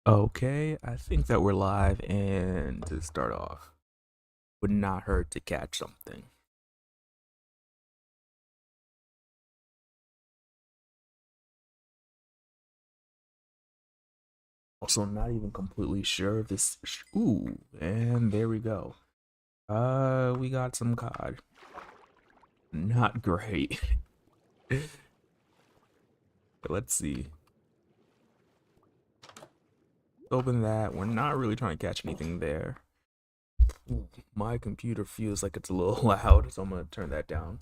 Okay, I think that we're live, and to start off, would not hurt to catch something. Also, not even completely sure if this. Ooh, and there we go. We got some COD. Not great. Let's see. Open that. We're not really trying to catch anything there. Ooh, my computer feels like it's a little loud, so I'm gonna turn that down.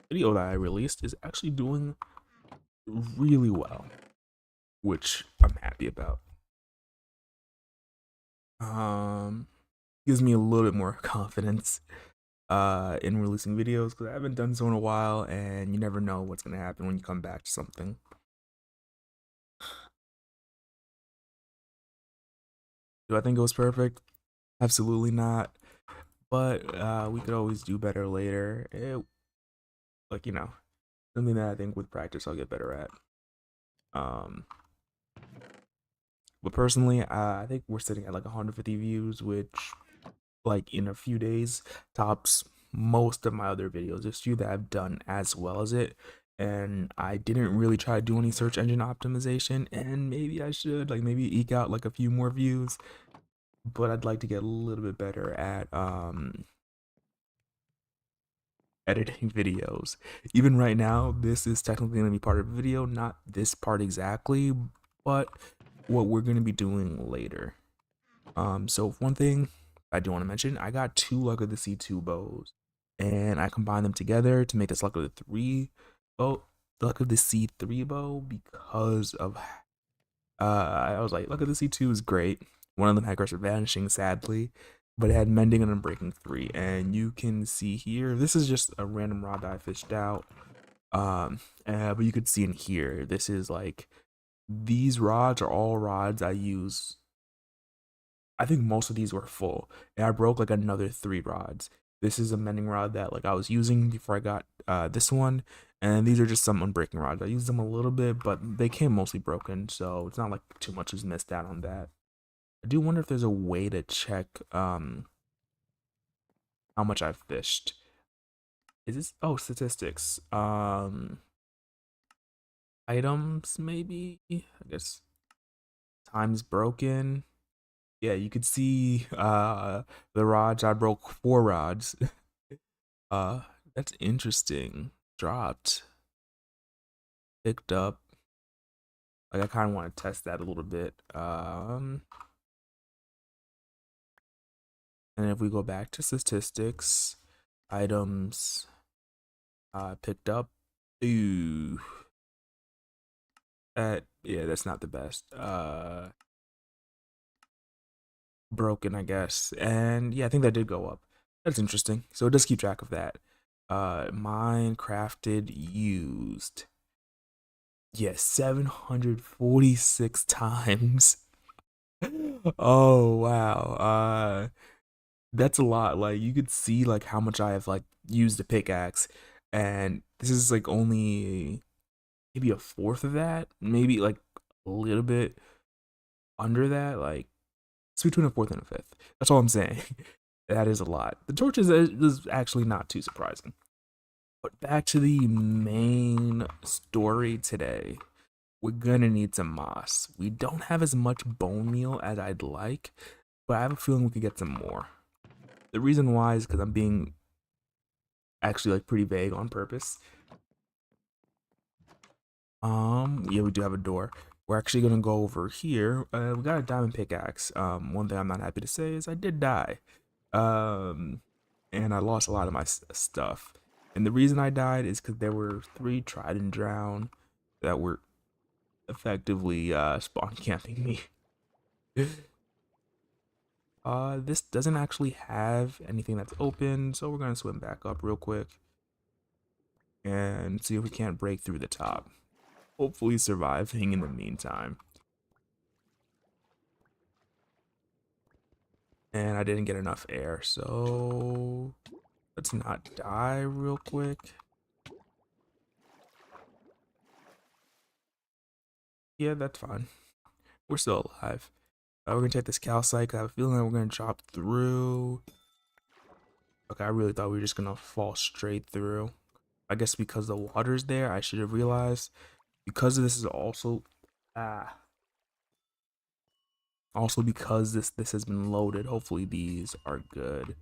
Video that I released is actually doing really well, which I'm happy about. Um, Gives me a little bit more confidence in releasing videos because I haven't done so in a while, and you never know what's gonna happen when you come back to something. Do I think it was perfect? Absolutely not. But we could always do better later. Like something that I think with practice I'll get better at. Um, but personally, I think we're sitting at like 150 views, which like in a few days tops most of my other videos. There's few that I've done as well as it, and I didn't really try to do any search engine optimization, and maybe I should like maybe eke out like a few more views, but I'd like to get a little bit better at editing videos. Even right now, this is technically going to be part of the video, not this part exactly, but what we're going to be doing later. So one thing I do want to mention, I got two Luck of the C2 bows, and I combined them together to make this Luck of the three bow, Luck of the C3 bow, because of I was like, Luck of the C2 is great. One of them had Curse of Vanishing, sadly, but it had Mending and Unbreaking 3, and you can see here, this is just a random rod that I fished out. But you could see in here, this is like these rods are all rods I use. I think most of these were full, and I broke like another three rods. This is a mending rod that like I was using before I got this one, and these are just some unbreaking rods. I used them a little bit, but they came mostly broken, so it's not like too much was missed out on that. I do wonder if there's a way to check how much I've fished. Is this statistics? Items maybe? I guess times broken. Yeah, you could see the rods. I broke four rods. Uh, that's interesting. Dropped, picked up. Like I kind of want to test that a little bit. And if we go back to statistics, items, picked up. Ooh, yeah, that's not the best. Broken, I guess. And yeah, I think that did go up. That's interesting. So it does keep track of that. Mine crafted used. Yes, 746 times. Oh wow. That's a lot. Like you could see like how much I have like used a pickaxe, and this is like only maybe a fourth of that, maybe like a little bit under that. Like it's between a fourth and a fifth. That's all I'm saying. That is a lot. The torches is actually not too surprising. But back to the main story today. We're gonna need some moss. We don't have as much bone meal as I'd like, but I have a feeling we could get some more. The reason why is because I'm being actually like pretty vague on purpose. Yeah, we do have a door. We're actually gonna go over here. We got a diamond pickaxe. One thing I'm not happy to say is I did die. Um, and I lost a lot of my stuff. And the reason I died is because there were three tried and drown that were effectively spawn camping me. This doesn't actually have anything that's open, so we're gonna swim back up real quick and see if we can't break through the top. Hopefully surviving in the meantime. And I didn't get enough air, so let's not die real quick. Yeah, that's fine. We're still alive. We're gonna take this calcite. I have a feeling that we're gonna drop through. Okay, I really thought we were just gonna fall straight through. I guess because the water's there, I should have realized. Because this is ah also because this has been loaded. Hopefully these are good.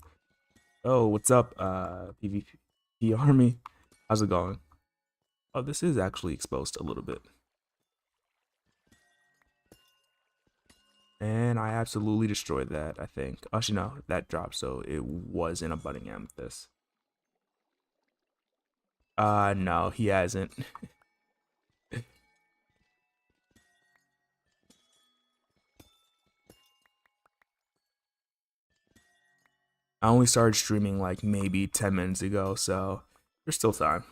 Oh, what's up, PvP army? How's it going? Oh, this is actually exposed a little bit. And I absolutely destroyed that, I think. Actually, no, that dropped, so it was in a budding amethyst. No, he hasn't. I only started streaming like maybe 10 minutes ago, so there's still time.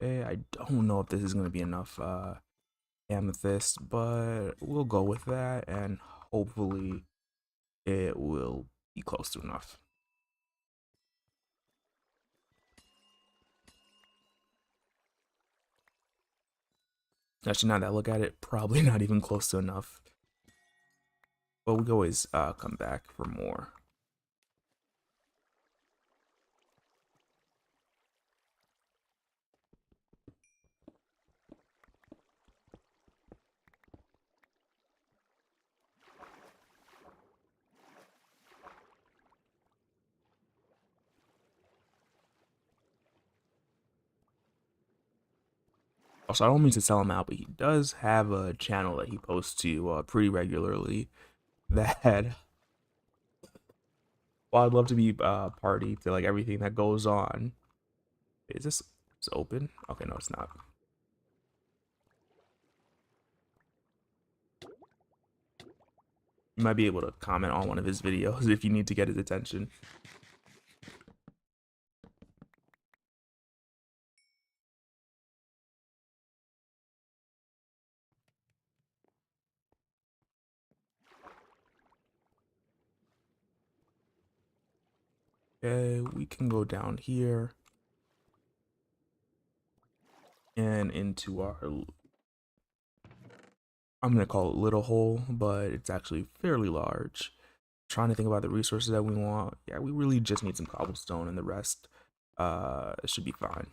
I don't know if this is gonna be enough amethyst, but we'll go with that, and hopefully it will be close to enough. Actually, now that I look at it, probably not even close to enough. But we can always come back for more. Also, I don't mean to sell him out, but he does have a channel that he posts to pretty regularly. That, well, I'd love to be party to like everything that goes on. Is this it's open? Okay, no, it's not. You might be able to comment on one of his videos if you need to get his attention. Okay, we can go down here and into our, I'm gonna call it little hole, but it's actually fairly large. Trying to think about the resources that we want. Yeah, we really just need some cobblestone, and the rest should be fine.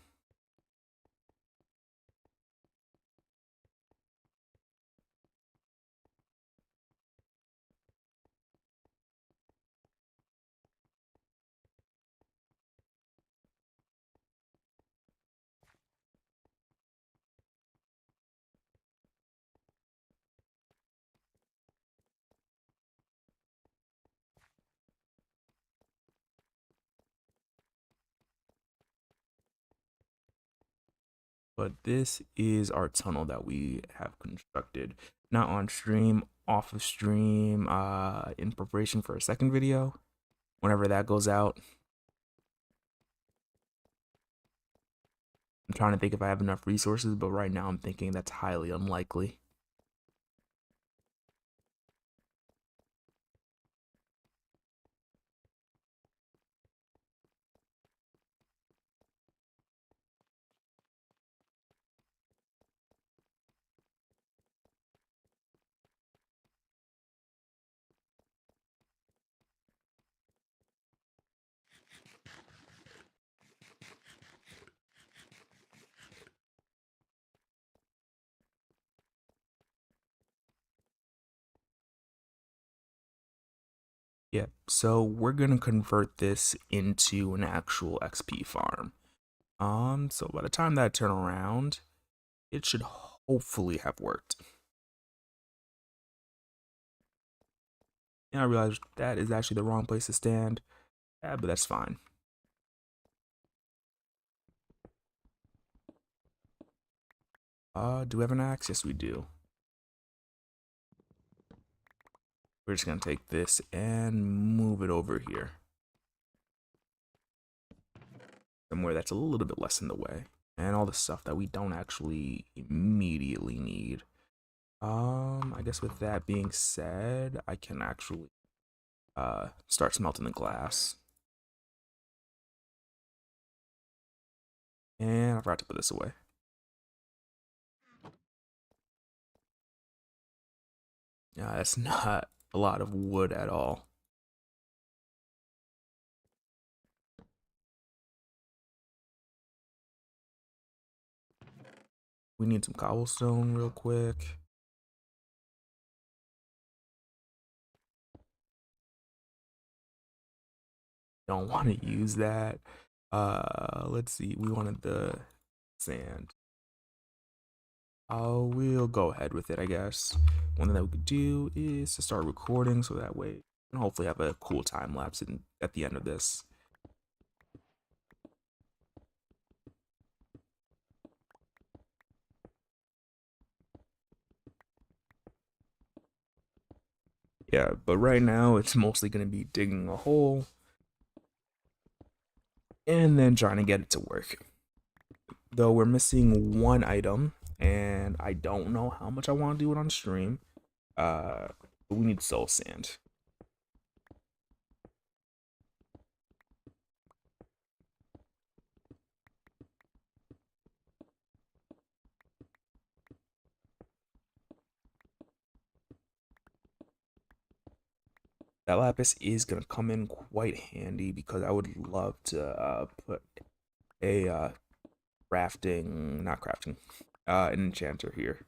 But this is our tunnel that we have constructed, not on stream, off of stream, in preparation for a second video. Whenever that goes out, I'm trying to think if I have enough resources, but right now I'm thinking that's highly unlikely. Yeah, so we're gonna convert this into an actual XP farm. So by the time that I turn around, it should hopefully have worked. And I realized that is actually the wrong place to stand. Yeah, but that's fine. Do we have an axe? Yes, we do. We're just gonna take this and move it over here, somewhere that's a little bit less in the way, and all the stuff that we don't actually immediately need. I guess with that being said, I can actually start smelting the glass. And I forgot to put this away. Yeah, that's not a lot of wood at all. We need some cobblestone real quick. Don't want to use that. Let's see. We wanted the sand. Oh, we'll go ahead with it, I guess. One thing that we could do is to start recording, so that way we can hopefully have a cool time lapse at the end of this. Yeah, but right now it's mostly going to be digging a hole and then trying to get it to work. Though we're missing one item, and I don't know how much I want to do it on stream. But we need soul sand. That lapis is gonna come in quite handy because I would love to put a not crafting, an enchanter here.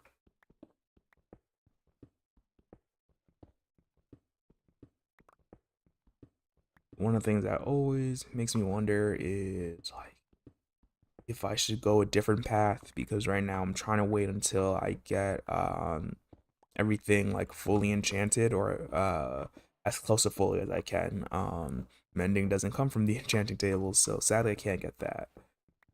One of the things that always makes me wonder is like if I should go a different path, because right now I'm trying to wait until I get everything like fully enchanted, or as close to fully as I can. Mending doesn't come from the enchanting tables, so sadly I can't get that.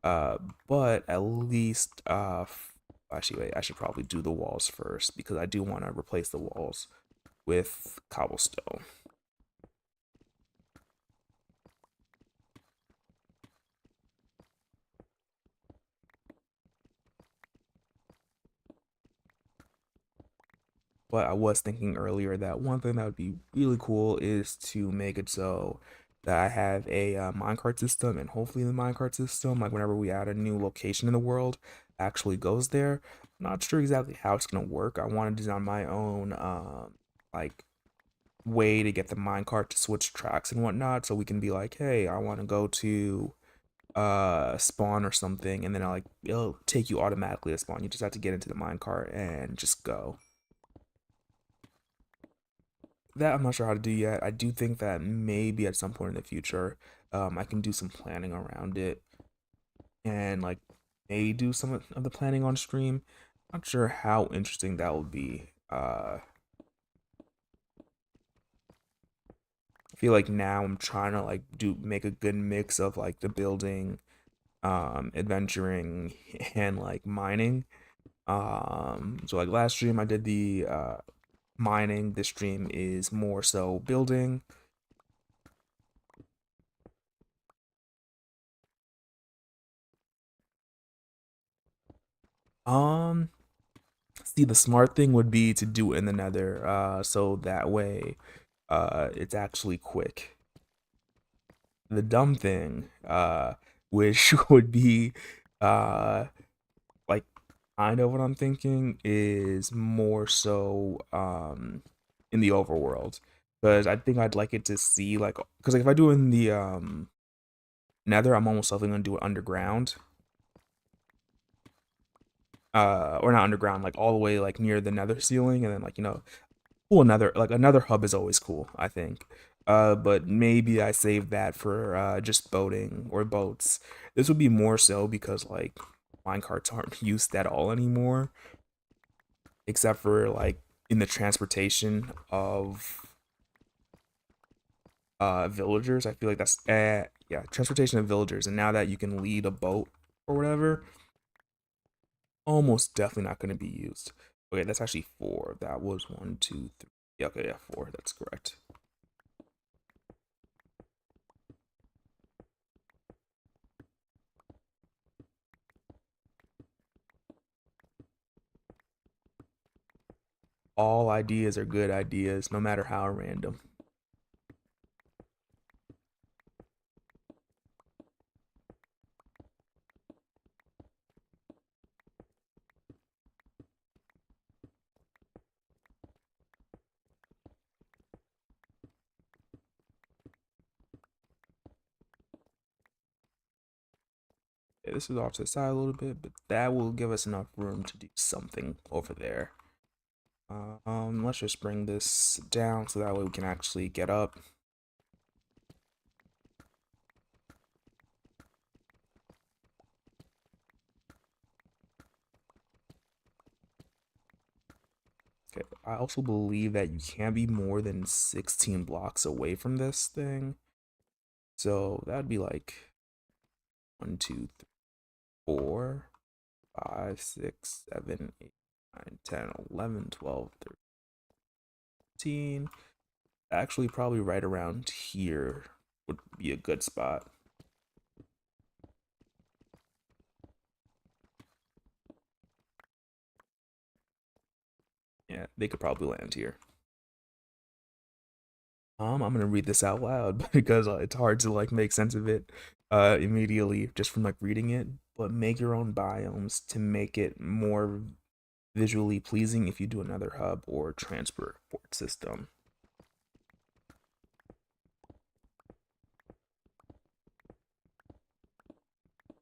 Uh, but at least actually wait, I should probably do the walls first because I do want to replace the walls with cobblestone. But I was thinking earlier that one thing that would be really cool is to make it so that I have a minecart system, and hopefully the minecart system, like whenever we add a new location in the world, actually goes there. I'm not sure exactly how it's gonna work. I want to design my own like way to get the minecart to switch tracks and whatnot, so we can be like, hey, I want to go to spawn or something, and then it'll take you automatically to spawn. You just have to get into the minecart and just go. That I'm not sure how to do yet. I do think that maybe at some point in the future, I can do some planning around it, and like maybe do some of the planning on stream. Not sure how interesting that will be. I feel like now I'm trying to like make a good mix of like the building, adventuring, and like mining. So like last stream I did the mining. This stream is more so building. Um, See, the smart thing would be to do it in the nether, so that way, it's actually quick. The dumb thing, which would be, uh, like, kind of what I'm thinking, is more so, in the overworld. Because I think I'd like it to see, like, because like, if I do it in the, nether, I'm almost certainly gonna do it underground. Or not underground, like all the way like near the nether ceiling, and then like cool, another hub is always cool, I think. But maybe I save that for just boating or boats. This would be more so because like minecarts aren't used at all anymore, except for like in the transportation of villagers. I feel like that's yeah, transportation of villagers, and now that you can lead a boat or whatever, almost definitely not going to be used. Okay, that's actually four. That was one, two, three. Yeah, okay, yeah, 4. That's correct. All ideas are good ideas, no matter how random. Yeah, this is off to the side a little bit, but that will give us enough room to do something over there. Let's just bring this down so that way we can actually get up. Okay, I also believe that you can't be more than 16 blocks away from this thing. So that'd be like 1, 2, 3, 4, 5, 6, 7, 8, 9, 10, 11, 12, 13. Actually, probably right around here would be a good spot. Yeah, they could probably land here. I'm gonna read this out loud because it's hard to like make sense of it immediately just from like reading it. But make your own biomes to make it more visually pleasing if you do another hub or transport system.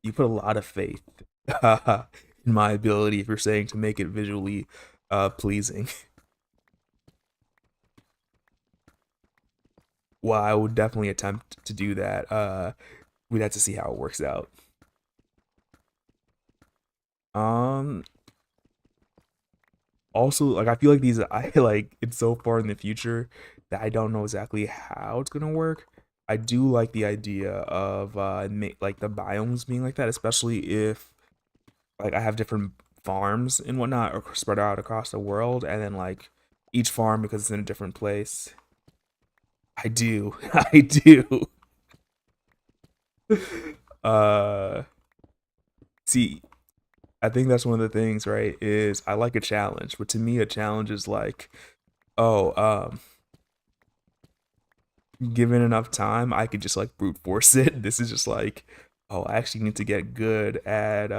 You put a lot of faith in my ability if you're saying to make it visually pleasing. Well, I would definitely attempt to do that. We'd have to see how it works out. Um, Also, like I feel like these, I like it's so far in the future that I don't know exactly how it's gonna work. I do like the idea of like the biomes being like that, especially if like I have different farms and whatnot or spread out across the world, and then like each farm because it's in a different place. I do, I do. Uh, See, I think that's one of the things, right? Is I like a challenge, but to me, a challenge is like, oh, given enough time, I could just like brute force it. This is just like, oh, I actually need to get good at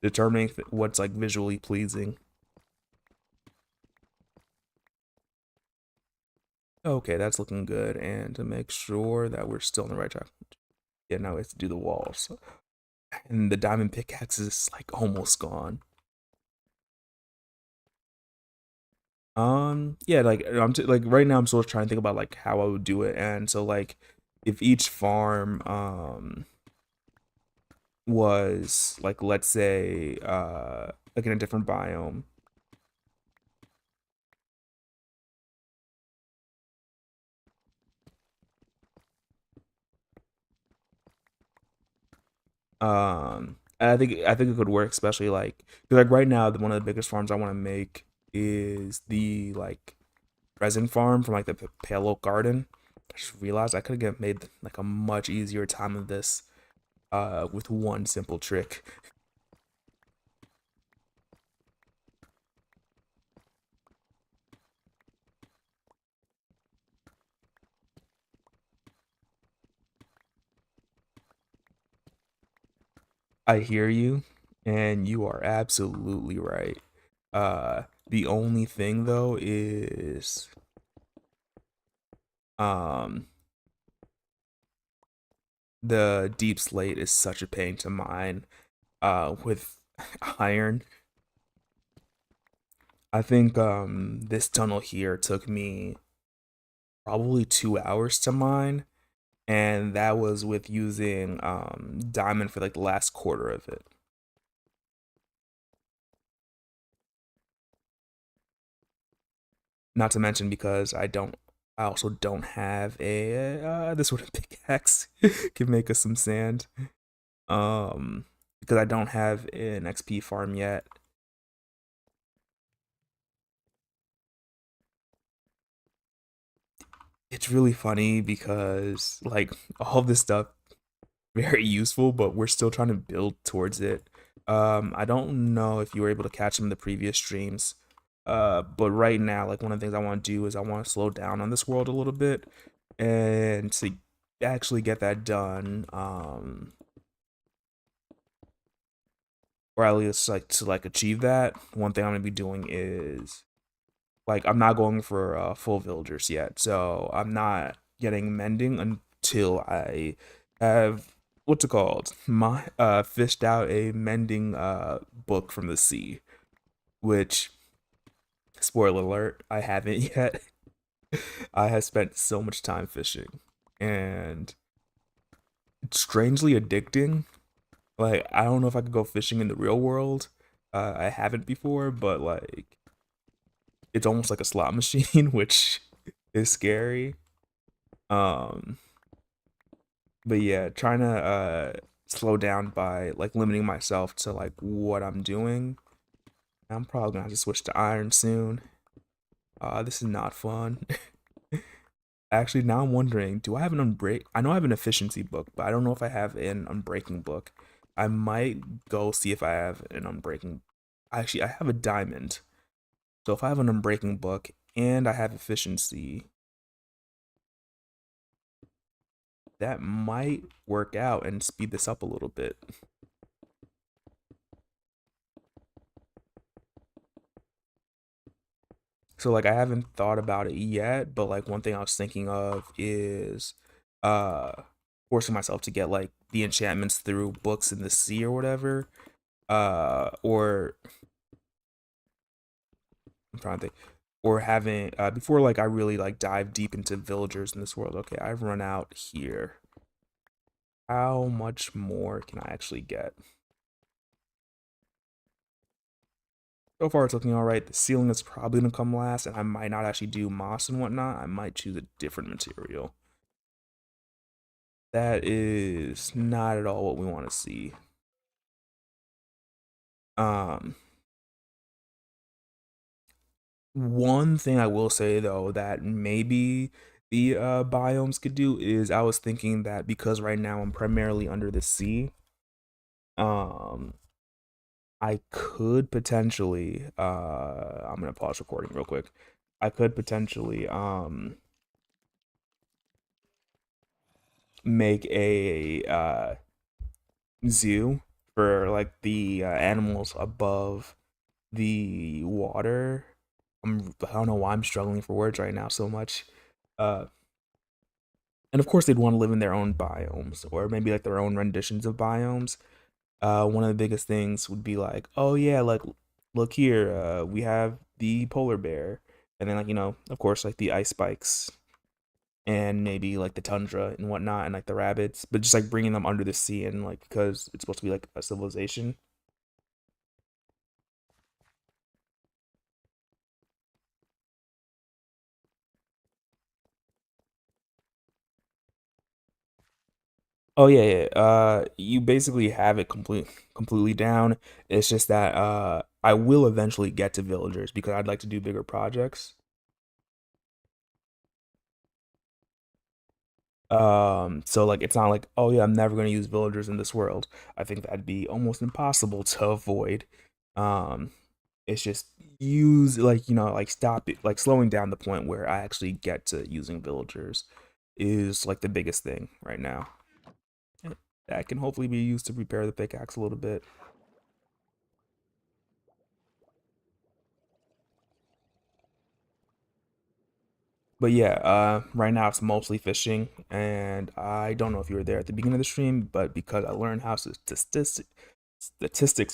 determining what's like visually pleasing. Okay, that's looking good. And to make sure that we're still on the right track, yeah, now we have to do the walls. And the diamond pickaxe is like almost gone. Yeah, like like right now I'm still trying to think about like how I would do it, and so like if each farm was like let's say like in a different biome. I think it could work, especially like 'cause, like right now, one of the biggest farms I want to make is the like resin farm from like the Pale Oak Garden. I just realized I could have made like a much easier time of this with one simple trick. I hear you, and you are absolutely right. The only thing though is um the deep slate is such a pain to mine with iron. I think this tunnel here took me probably 2 hours to mine, and that was with using diamond for like the last quarter of it. Not to mention because I also don't have a this sort of pickaxe can make us some sand. Because I don't have an XP farm yet. it's really funny because like all of this stuff very useful, but we're still trying to build towards it. I don't know if you were able to catch some of the previous streams. But right now, like one of the things I want to do is I want to slow down on this world a little bit and to actually get that done. Or at least like to like achieve that. One thing I'm gonna be doing is like I'm not going for full villagers yet, so I'm not getting mending until I have what's it called? My fished out a mending book from the sea, which spoiler alert, I haven't yet. I have spent so much time fishing and it's strangely addicting. Like I don't know if I could go fishing in the real world. I haven't before, but like it's almost like a slot machine, which is scary. Um, but yeah, trying to slow down by like limiting myself to like what I'm doing. I'm probably gonna have to switch to iron soon. This is not fun. Actually, now I'm wondering, do I have an unbreak? I know I have an efficiency book, but I don't know if I have an unbreaking book. I might go see if I have an unbreaking. Actually, I have a diamond. So if I have an unbreaking book and I have efficiency, that might work out and speed this up a little bit. So like I haven't thought about it yet, but like one thing I was thinking of is uh forcing myself to get like the enchantments through books in the sea or whatever. Or I'm trying to think. Or having before like I really like dive deep into villagers in this world. Okay, I've run out here. How much more can I actually get? So far it's looking all right. The ceiling is probably gonna come last, and I might not actually do moss and whatnot. I might choose a different material. That is not at all what we want to see. Um, One thing I will say though that maybe the biomes could do is I was thinking that because right now I'm primarily under the sea, um, I could potentially I'm gonna pause recording real quick. I could potentially make a zoo for like the animals above the water. I don't know why I'm struggling for words right now so much. Uh, and of course they'd want to live in their own biomes or maybe like their own renditions of biomes. One of the biggest things would be like, oh yeah, like look here, we have the polar bear, and then like of course like the ice spikes and maybe like the tundra and whatnot and like the rabbits, but just like bringing them under the sea and like because it's supposed to be like a civilization. Oh yeah, yeah. You basically have it completely down. It's just that I will eventually get to villagers because I'd like to do bigger projects. So like it's not like, oh yeah, I'm never gonna use villagers in this world. I think that'd be almost impossible to avoid. Um, it's just use like like stop it, like slowing down the point where I actually get to using villagers is like the biggest thing right now. That can hopefully be used to repair the pickaxe a little bit. But yeah, right now it's mostly fishing, and I don't know if you were there at the beginning of the stream, but because I learned how statistics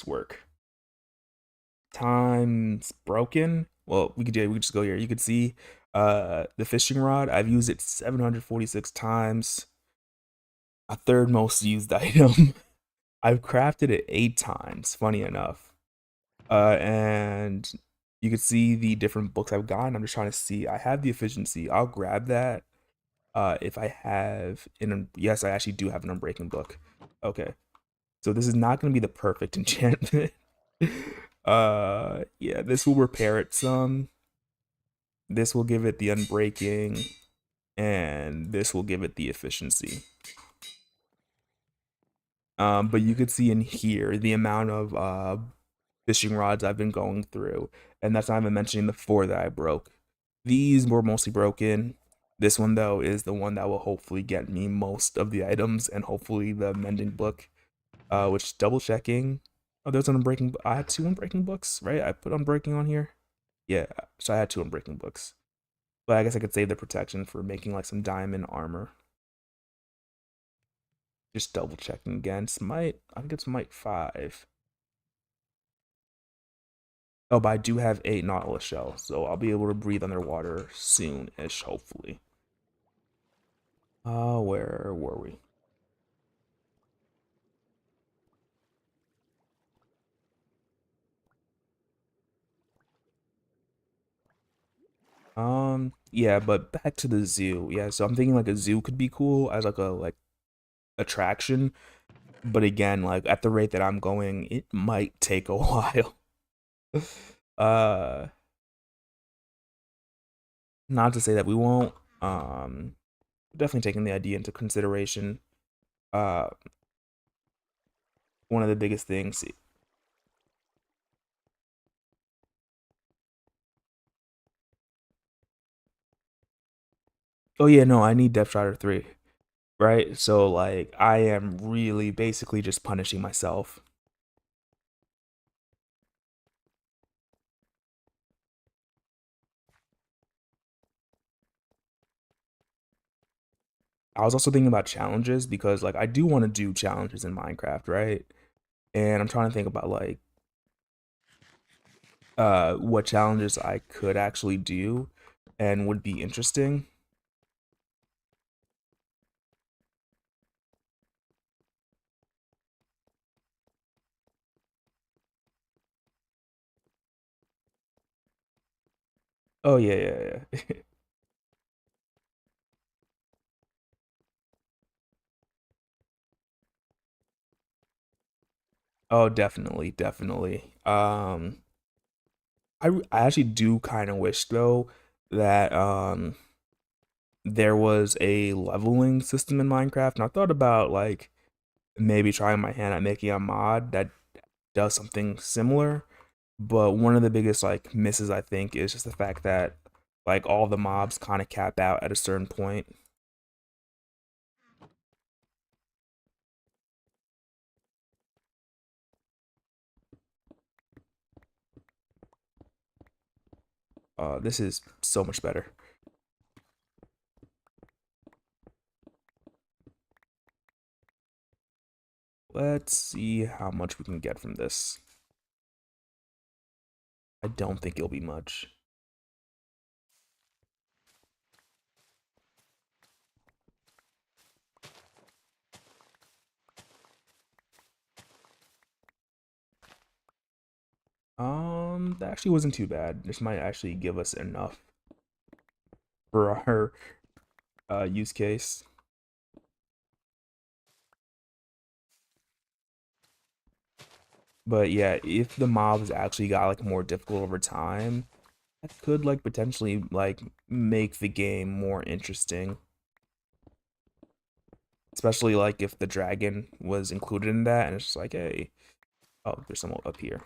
work, times broken. Well, we could just go here. You could see the fishing rod. I've used it 746 times. A third most used item. I've crafted it 8 times. Funny enough, and you can see the different books I've gotten. I'm just trying to see. I have the efficiency. I'll grab that. If I have yes, I actually do have an unbreaking book. Okay, so this is not going to be the perfect enchantment. Yeah, this will repair it some. This will give it the unbreaking, and this will give it the efficiency. But you could see in here the amount of fishing rods I've been going through, and that's not even mentioning the 4 that I broke. These were mostly broken. This one though is the one that will hopefully get me most of the items and hopefully the mending book. Which double checking. Oh, there's an unbreaking. I had 2 unbreaking books, right? I put unbreaking on here. Yeah, so I had 2 unbreaking books. But I guess I could save the protection for making like some diamond armor. Just double checking again. Smite. I think it's Smite 5. Oh, but I do have 8 Nautilus shells, so I'll be able to breathe underwater soon-ish, hopefully. Where were we? Yeah, but back to the zoo. Yeah, so I'm thinking like a zoo could be cool as like a attraction, but again, like at the rate that I'm going, it might take a while. uh, Not to say that we won't. Definitely taking the idea into consideration. Uh, One of the biggest things. Oh yeah, no, I need Depth Strider 3, right? So like I am really basically just punishing myself. I was also thinking about challenges because like I do want to do challenges in Minecraft, right? And I'm trying to think about like what challenges I could actually do and would be interesting. Oh yeah, yeah, yeah. Oh, definitely, definitely. I actually do kind of wish though that there was a leveling system in Minecraft, and I thought about like maybe trying my hand at making a mod that does something similar. But one of the biggest like misses I think is just the fact that like all the mobs kind of cap out at a certain point. This is so much better. Let's see how much we can get from this. I don't think it'll be much. That actually wasn't too bad. This might actually give us enough for our use case. But yeah, if the mobs actually got like more difficult over time, that could like potentially like make the game more interesting. Especially like if the dragon was included in that and it's just like, hey, oh, there's someone up here.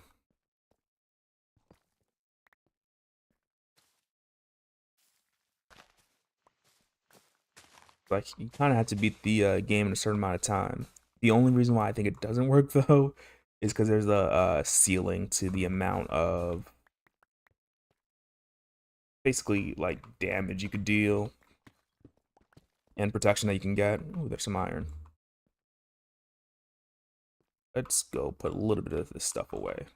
Like you kind of have to beat the game in a certain amount of time. The only reason why I think it doesn't work though is because there's a ceiling to the amount of basically like damage you could deal and protection that you can get. Oh, there's some iron. Let's go put a little bit of this stuff away.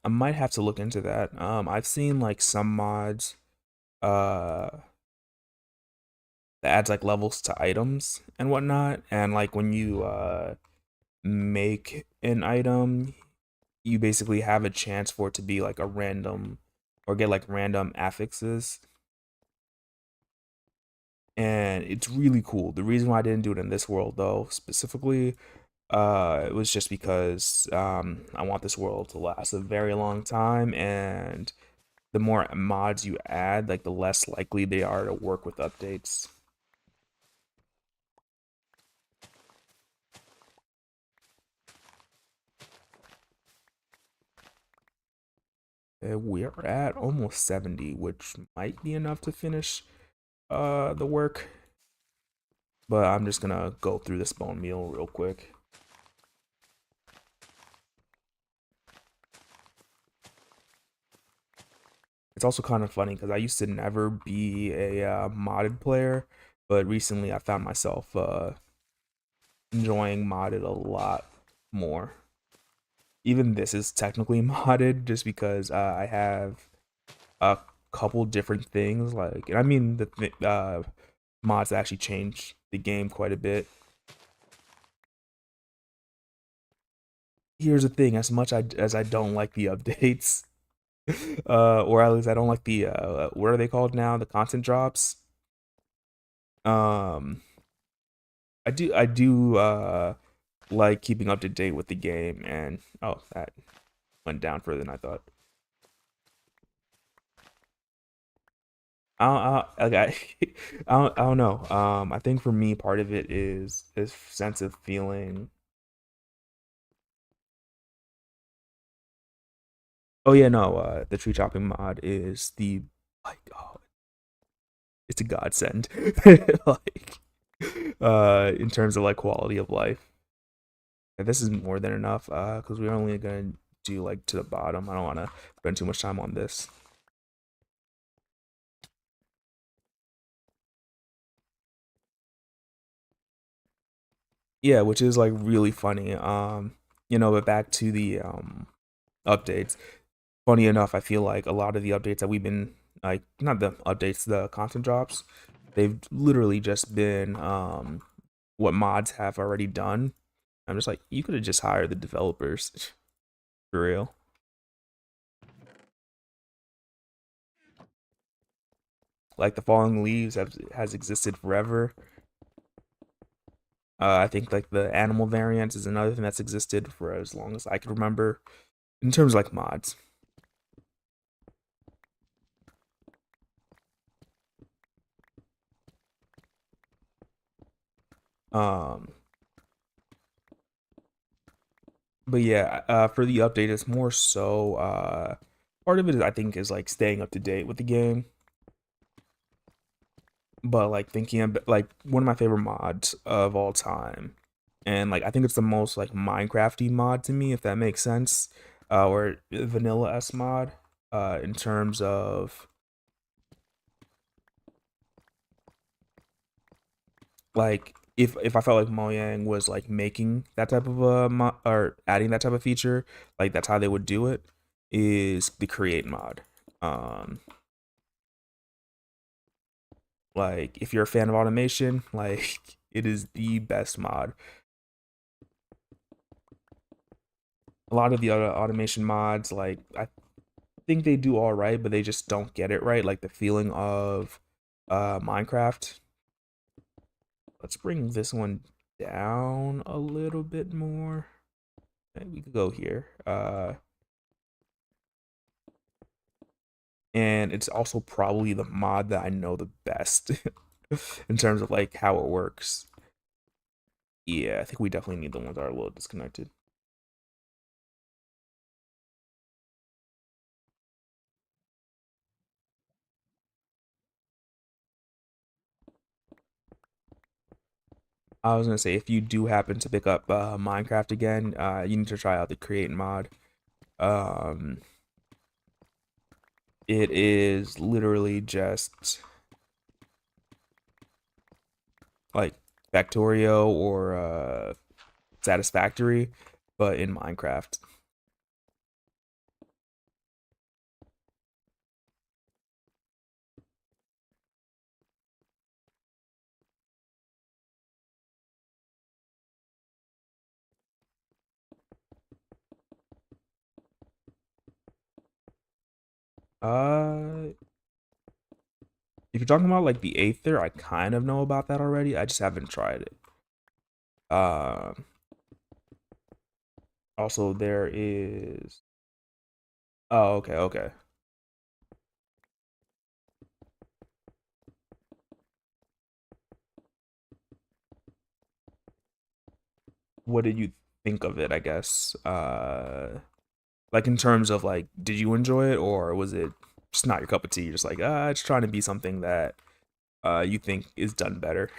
I might have to look into that. I've seen like some mods uh that adds like levels to items and whatnot, and like when you make an item, you basically have a chance for it to be like a random or get like random affixes, and it's really cool. The reason why I didn't do it in this world though specifically It was just because I want this world to last a very long time, and the more mods you add, like the less likely they are to work with updates. We're at almost 70, which might be enough to finish the work. But I'm just gonna go through this bone meal real quick. It's also kind of funny because I used to never be a modded player, but recently I found myself enjoying modded a lot more. Even this is technically modded just because I have a couple different things like, and I mean mods that actually change the game quite a bit. Here's the thing: as much as I don't like the updates, or at least I don't like the what are they called now? The content drops. Um, I do like keeping up to date with the game, and oh, that went down further than I thought. I don't know. I think for me, part of it is this sense of feeling. Oh yeah, no. The tree chopping mod is the like, oh, it's a godsend. Like, in terms of like quality of life. And this is more than enough. Because we're only gonna do like to the bottom. I don't want to spend too much time on this. Yeah, which is like really funny. But back to the updates. Funny enough, I feel like a lot of the updates that we've been like not the updates, the content drops, they've literally just been what mods have already done. I'm just like, you could have just hired the developers for real. Like the falling leaves has existed forever. I think like the animal variant is another thing that's existed for as long as I can remember in terms of like mods. Um, but yeah, for the update, it's more so part of it is I think is like staying up to date with the game, but like thinking about like one of my favorite mods of all time, and like I think it's the most like Minecrafty mod to me, if that makes sense, or vanilla S mod, in terms of like if I felt like Mojang was like making that type of or adding that type of feature, like that's how they would do it, is the create mod. Um, like if you're a fan of automation, like it is the best mod. A lot of the other automation mods, like I think they do all right, but they just don't get it right. Like the feeling of Minecraft. Let's bring this one down a little bit more. Okay, we could go here. And it's also probably the mod that I know the best in terms of like how it works. Yeah, I think we definitely need the ones that are a little disconnected. I was gonna say if you do happen to pick up Minecraft again, you need to try out the create mod. Um, it is literally just like Factorio or Satisfactory, but in Minecraft. Uh, if you're talking about like the Aether, I kind of know about that already. I just haven't tried it. Um, Also, there is. Oh, okay, okay. What did you think of it? I guess. Like in terms of like, did you enjoy it, or was it just not your cup of tea? You're just like, it's trying to be something that you think is done better.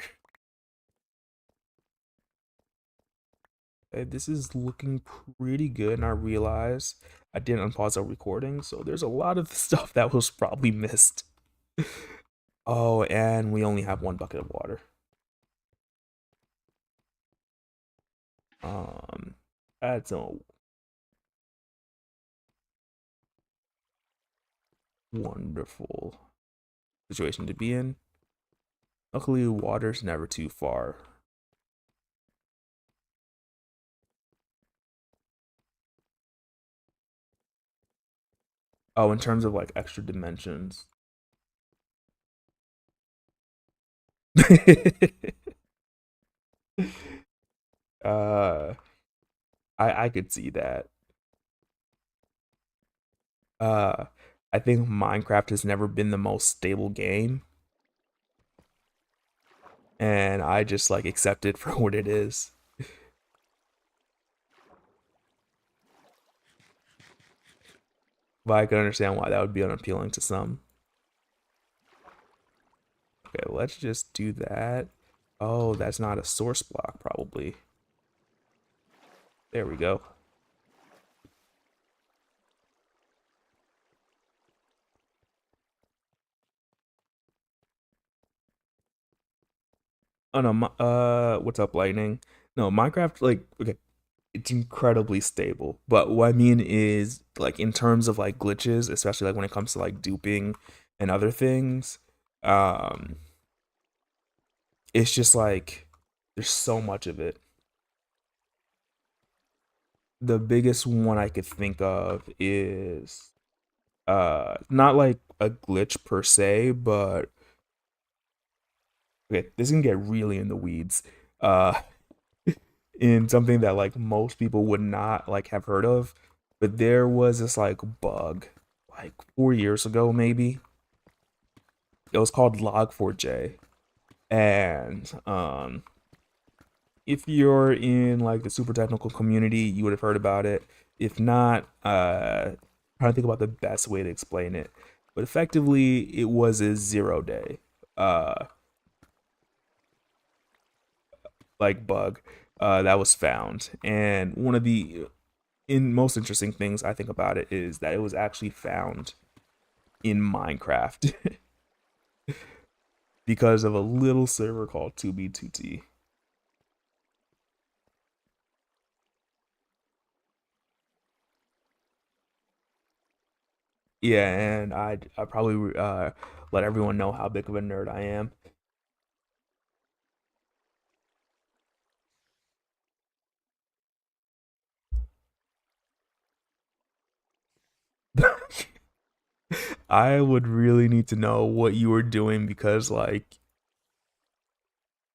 This is looking pretty good, and I realize I didn't unpause our recording, so there's a lot of stuff that was probably missed. Oh, and we only have one bucket of water. Um, that's a wonderful situation to be in. Luckily, water's never too far. Oh, in terms of like extra dimensions. uh, I could see that. Uh, I think Minecraft has never been the most stable game, and I just like accept it for what it is. But I can understand why that would be unappealing to some. Okay, let's just do that. Oh, that's not a source block, probably. There we go. Oh no, what's up, Lightning? No, Minecraft, like, okay, it's incredibly stable. But what I mean is, like, in terms of like glitches, especially like when it comes to like duping and other things, um, it's just like there's so much of it. The biggest one I could think of is not like a glitch per se, but okay, this can get really in the weeds. Uh in something that like most people would not like have heard of, but there was this like bug like 4 years ago maybe. It was called Log4j. And if you're in like the super technical community, you would have heard about it. If not, trying to think about the best way to explain it. But effectively, it was a 0 day uh like bug that was found. And one of the most interesting things I think about it is that it was actually found in Minecraft because of a little server called 2B2T. Yeah, and I probably let everyone know how big of a nerd I am. I would really need to know what you were doing because like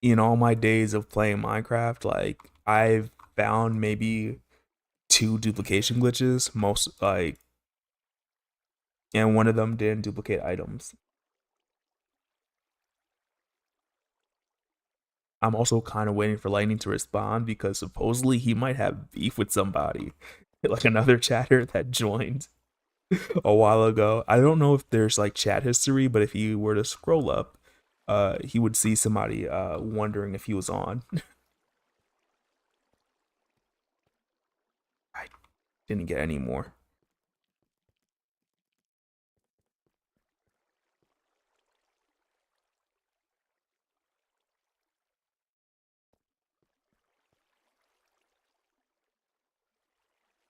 in all my days of playing Minecraft, like I've found maybe two duplication glitches, most like, and one of them didn't duplicate items. I'm also kind of waiting for Lightning to respond because supposedly he might have beef with somebody, like another chatter that joined a while ago. I don't know if there's like chat history, but if he were to scroll up, he would see somebody wondering if he was on. I didn't get any more.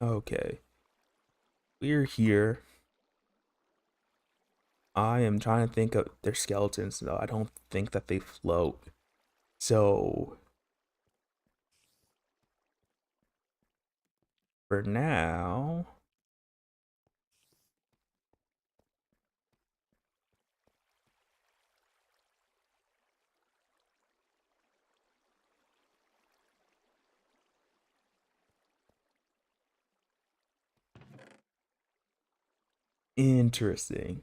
Okay, we're here. I am trying to think of their skeletons though. I don't think that they float. So for now, Interesting.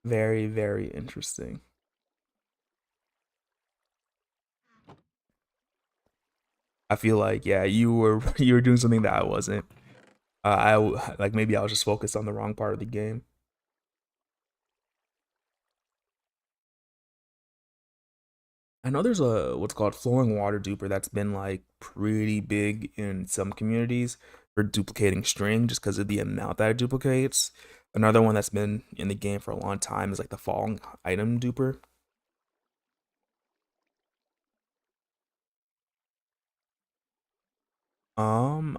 Very, very interesting. I feel like yeah, you were doing something that I wasn't. Like maybe I was just focused on the wrong part of the game. I know there's a what's called flowing water duper that's been like pretty big in some communities for duplicating string just because of the amount that it duplicates. Another one that's been in the game for a long time is like the falling item duper.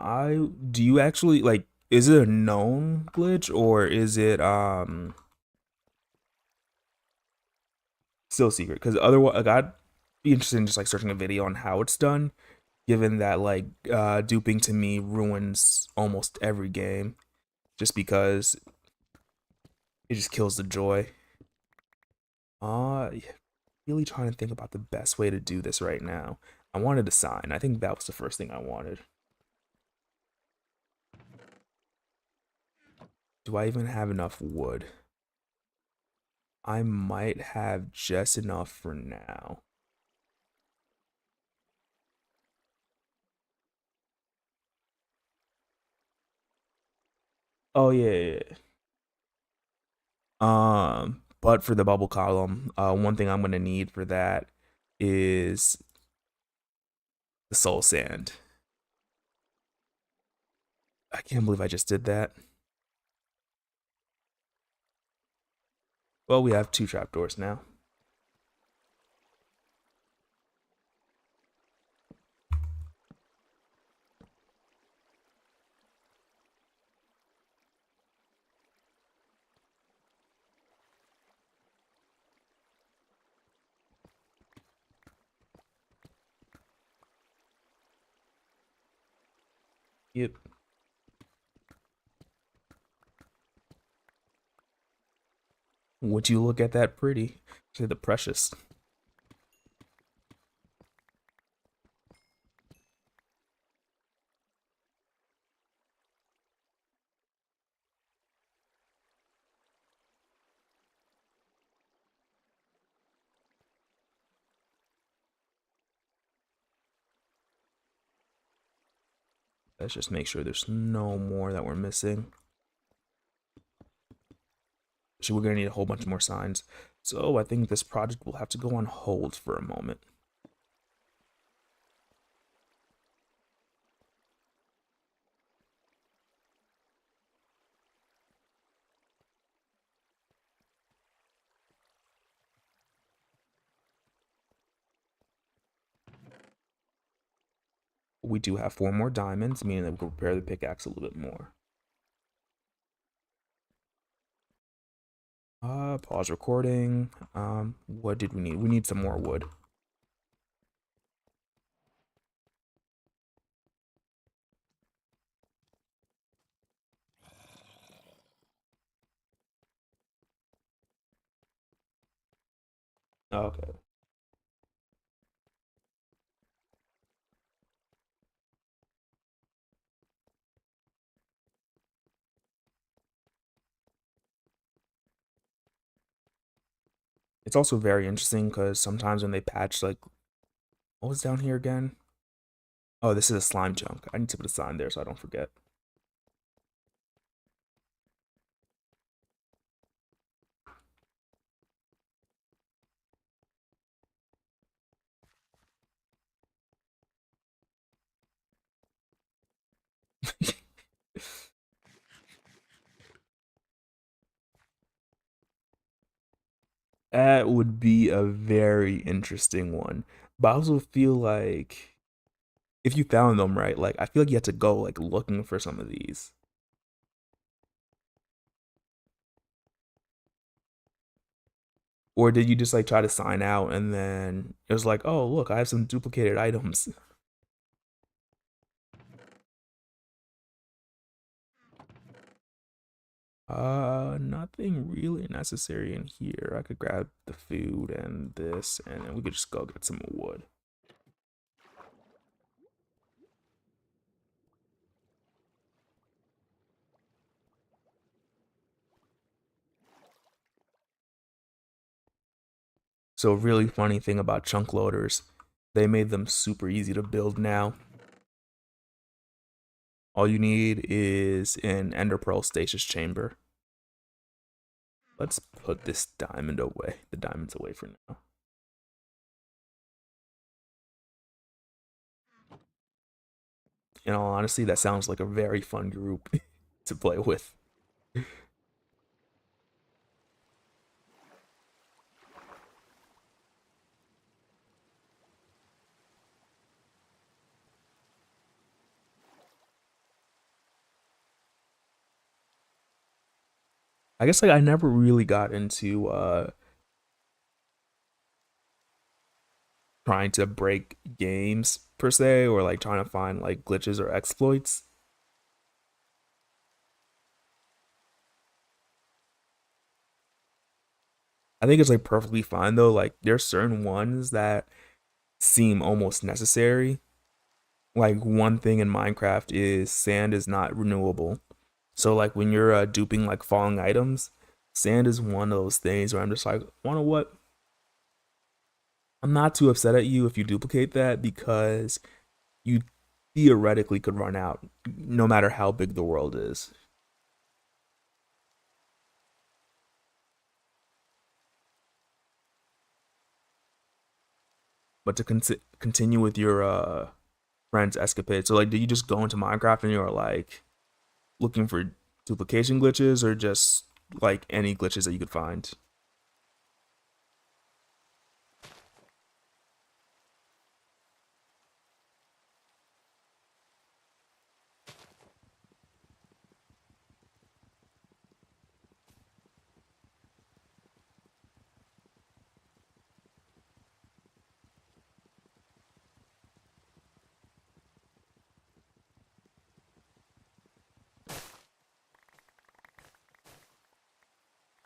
I do you actually like is it a known glitch or is it still secret? Because otherwise, like, I'd be interested in just like searching a video on how it's done, given that like duping to me ruins almost every game just because it just kills the joy. Yeah, really trying to think about the best way to do this right now. I wanted to sign. I think that was the first thing I wanted. Do I even have enough wood? I might have just enough for now. Oh yeah, yeah, yeah. But for the bubble column, one thing I'm gonna need for that is the soul sand. I can't believe I just did that. Well, we have two trapdoors now. Yep. Would you look at that pretty? Say the precious. Let's just make sure there's no more that we're missing. So we're gonna need a whole bunch more signs. So I think this project will have to go on hold for a moment. We do have four more diamonds, meaning that we can repair the pickaxe a little bit more. Pause recording. What did we need? We need some more wood. Okay. It's also very interesting because sometimes when they patch, like, what was down here again? Oh, this is a slime chunk. I need to put a sign there so I don't forget. That would be a very interesting one. But I also feel like if you found them right, like I feel like you had to go like looking for some of these. Or did you just like try to sign out and then it was like, oh look, I have some duplicated items. Nothing really necessary in here. I could grab the food and this, and then we could just go get some wood. So, a really funny thing about chunk loaders, they made them super easy to build now. All you need is an ender pearl stasis chamber. Let's put this diamond away. The diamond's away for now. In all honesty, that sounds like a very fun group to play with. I guess like I never really got into trying to break games per se, or like trying to find like glitches or exploits. I think it's like perfectly fine though. Like there's certain ones that seem almost necessary. Like one thing in Minecraft is sand is not renewable. So like when you're duping like falling items, sand is one of those things where I'm just like, you know what? I'm not too upset at you if you duplicate that because you theoretically could run out no matter how big the world is. But to continue with your friend's escapade, so like, did you just go into Minecraft and you're like looking for duplication glitches or just like any glitches that you could find?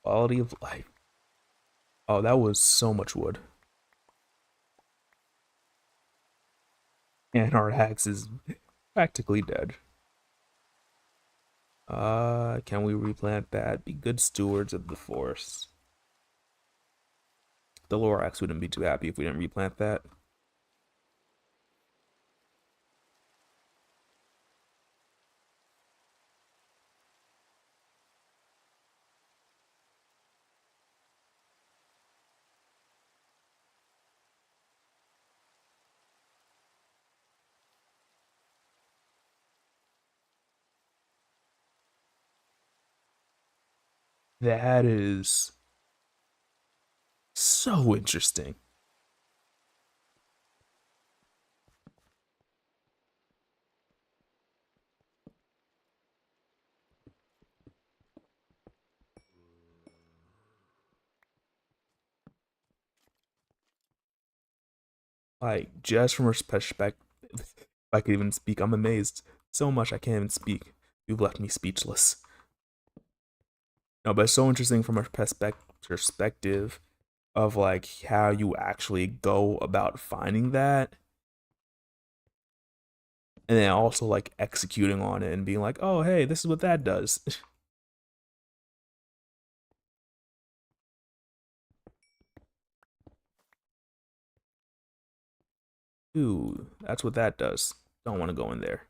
Quality of life. Oh, that was so much wood. And our axe is practically dead. Can we replant that? Be good stewards of the forest. The Lorax wouldn't be too happy if we didn't replant that. That is so interesting. Like, just from a perspective, if I could even speak, I'm amazed. So much I can't even speak. You've left me speechless. No, but it's so interesting from a perspective of like how you actually go about finding that, and then also like executing on it and being like, oh, hey, this is what that does. Ooh, that's what that does. Don't want to go in there.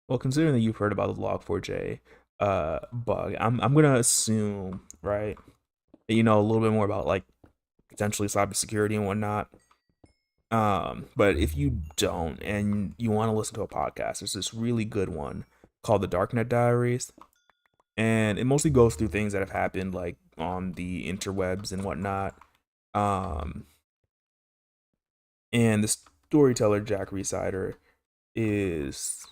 Well, considering that you've heard about the Log4j bug, I'm gonna assume, right, that you know a little bit more about like potentially cybersecurity and whatnot. But if you don't and you want to listen to a podcast, there's this really good one called the Darknet Diaries, and it mostly goes through things that have happened like on the interwebs and whatnot. Um, and the storyteller Jack Resider is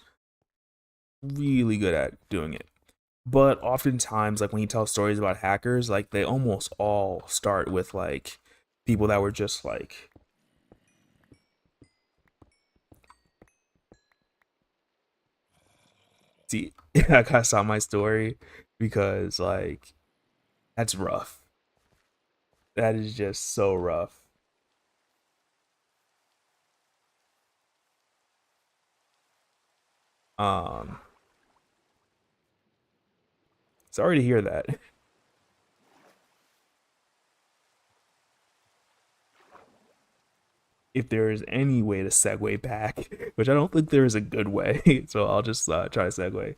really good at doing it. But oftentimes, like when you tell stories about hackers, like they almost all start with like people that were just like, see, I gotta stop my story because like that's rough. That is just so rough. Um, Sorry to hear that. If there is any way to segue back, which I don't think there is a good way, so I'll just try to segue.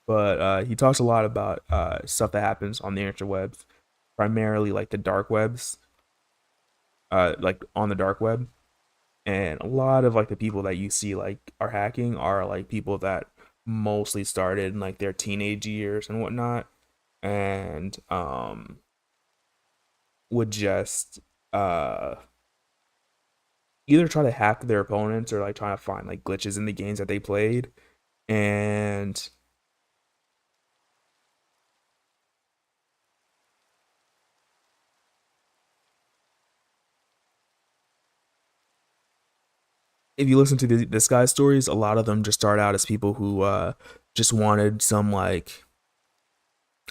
But he talks a lot about stuff that happens on the interwebs, primarily like the dark webs, like on the dark web, and a lot of like the people that you see like are hacking are like people that mostly started in like their teenage years and whatnot, and would just uh either try to hack their opponents or like trying to find like glitches in the games that they played. And if you listen to this guy's stories, a lot of them just start out as people who just wanted some like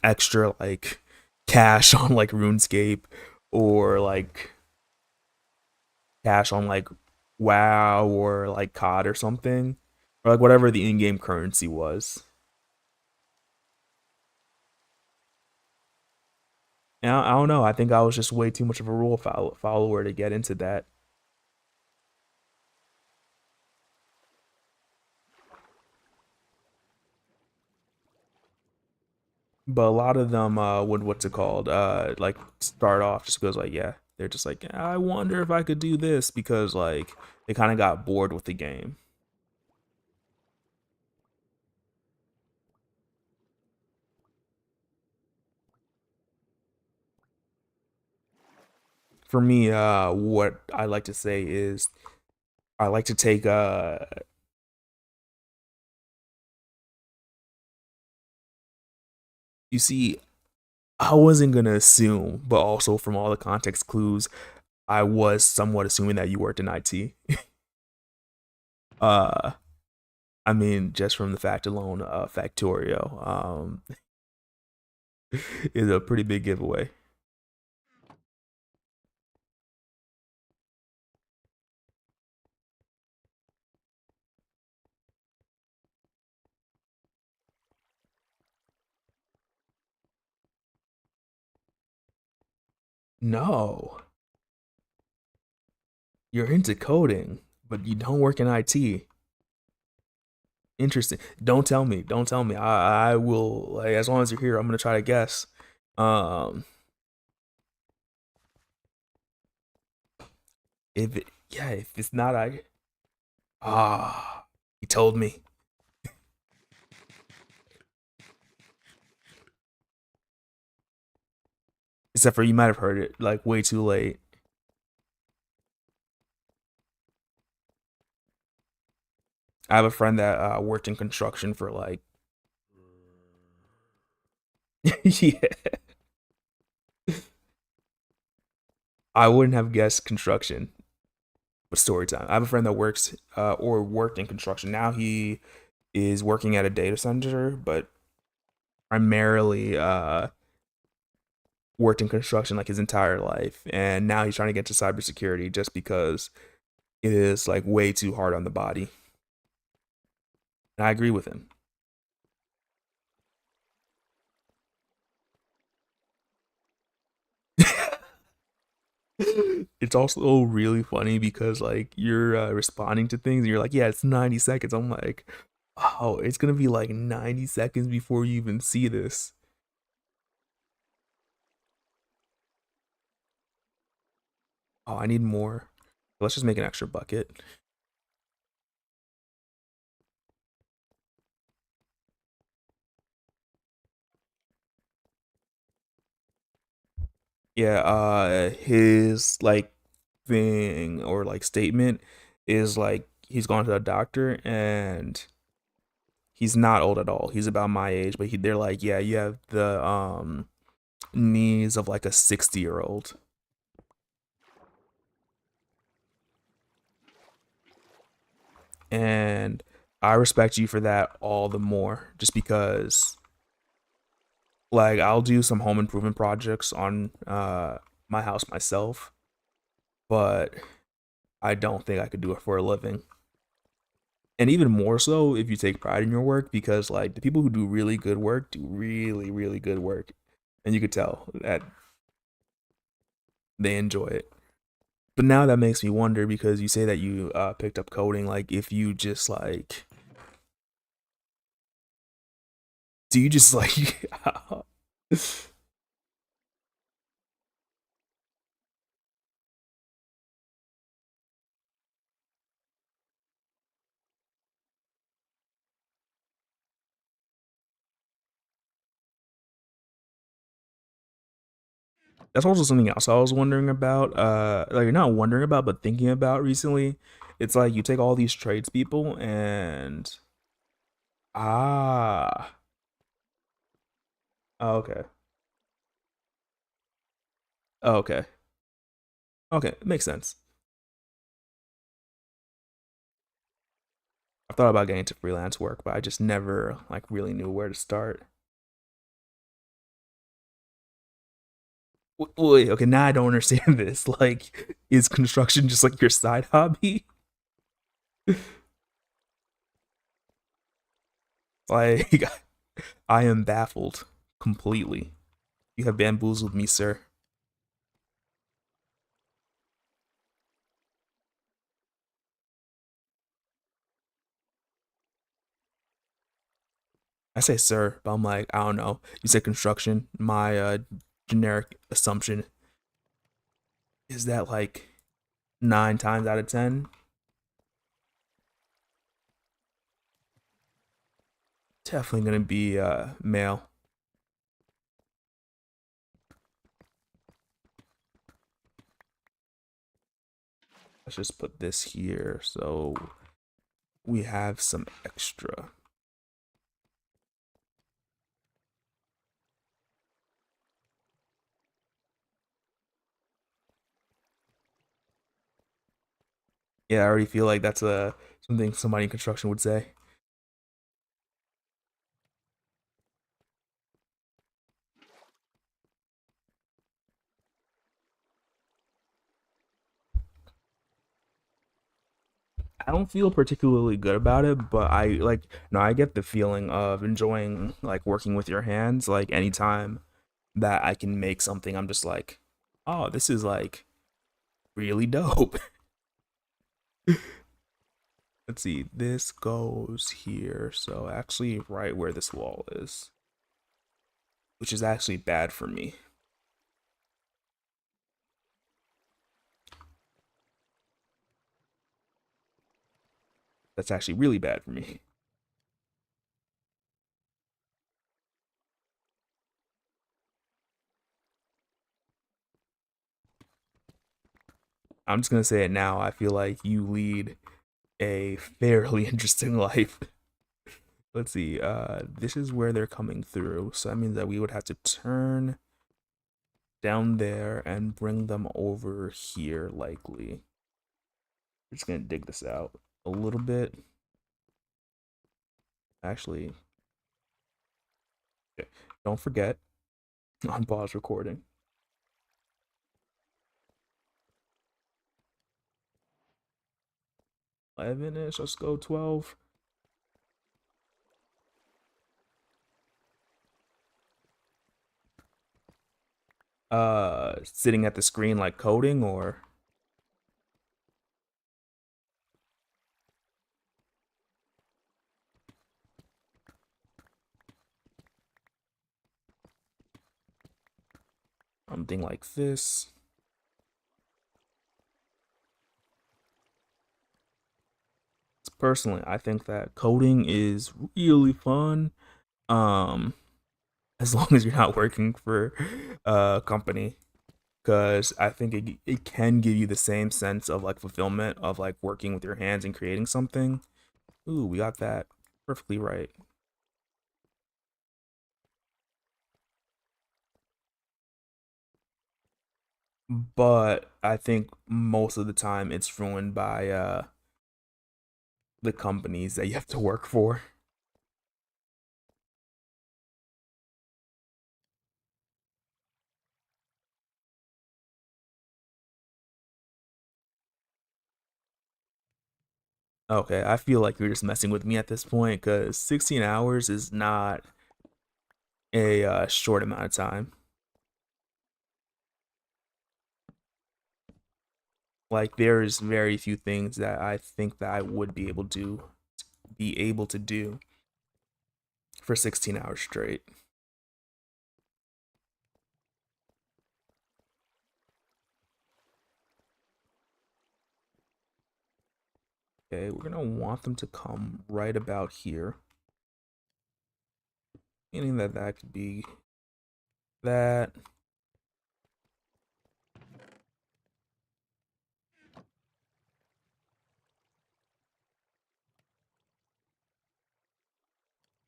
extra like cash on like RuneScape, or like cash on like WoW or like COD or something, or like whatever the in-game currency was. And I don't know. I think I was just way too much of a rule follower to get into that. But a lot of them would, what's it called, like start off just because like, yeah, they're just like, I wonder if I could do this, because like they kind of got bored with the game. For me, what I like to say is I like to take you see, I wasn't gonna assume, but also from all the context clues, I was somewhat assuming that you worked in IT. uh I mean, just from the fact alone, Factorio is a pretty big giveaway. No, you're into coding, but you don't work in IT. Interesting. Don't tell me. Don't tell me. I will, like, as long as you're here, I'm gonna try to guess. Um, if it, yeah, if it's not I, he told me. Except for you might have heard it like way too late. I have a friend that worked in construction for like, yeah, I wouldn't have guessed construction with story time. I have a friend that works or worked in construction. Now he is working at a data center, but primarily worked in construction like his entire life, and now he's trying to get to cybersecurity just because it is like way too hard on the body. And I agree with him. It's also really funny because like you're responding to things and you're like, yeah, it's 90 seconds. I'm like, oh, it's gonna be like 90 seconds before you even see this. Oh, I need more. Let's just make an extra bucket. Yeah, his like thing or like statement is like he's gone to the doctor, and he's not old at all. He's about my age, but they're like, yeah, you have the knees of like a 60-year-old. And I respect you for that all the more, just because like I'll do some home improvement projects on my house myself, but I don't think I could do it for a living. And even more so if you take pride in your work, because like the people who do really good work do really really good work, and you could tell that they enjoy it. But now that makes me wonder, because you say that you picked up coding, like if you just like, do you just like that's also something else I was wondering about. Like not wondering about, but thinking about recently. It's like you take all these tradespeople and ah, oh, okay, oh, okay, okay, it makes sense. I thought about getting into freelance work, but I just never like really knew where to start. Wait, okay, now I don't understand this. Like, is construction just like your side hobby? Like, I am baffled completely. You have bamboozled me, sir. I say sir, but I'm like, I don't know. You said construction. My generic assumption is that like 9 times out of 10, definitely gonna be male. Let's just put this here so we have some extra. Yeah, I already feel like that's a something somebody in construction would say. I don't feel particularly good about it, but I like no, I get the feeling of enjoying like working with your hands. Like anytime that I can make something, I'm just like, oh, this is like really dope. Let's see, this goes here, so actually right where this wall is, which is actually bad for me. That's actually really bad for me. I'm just gonna say it now. I feel like you lead a fairly interesting life. Let's see. This is where they're coming through, so that means that we would have to turn down there and bring them over here, likely. We're just gonna dig this out a little bit. Actually, okay. Don't forget on pause recording. 11-ish. Let's go 12. Sitting at the screen like coding or something like this. Personally, I think that coding is really fun. Um, as long as you're not working for a company. because I think it can give you the same sense of like fulfillment of like working with your hands and creating something. Ooh, we got that perfectly right. But I think most of the time it's ruined by the companies that you have to work for. Okay, I feel like you're just messing with me at this point because 16 hours is not a short amount of time. Like there's very few things that I think that I would be able to do for 16 hours straight. Okay, we're gonna want them to come right about here, meaning that that could be that.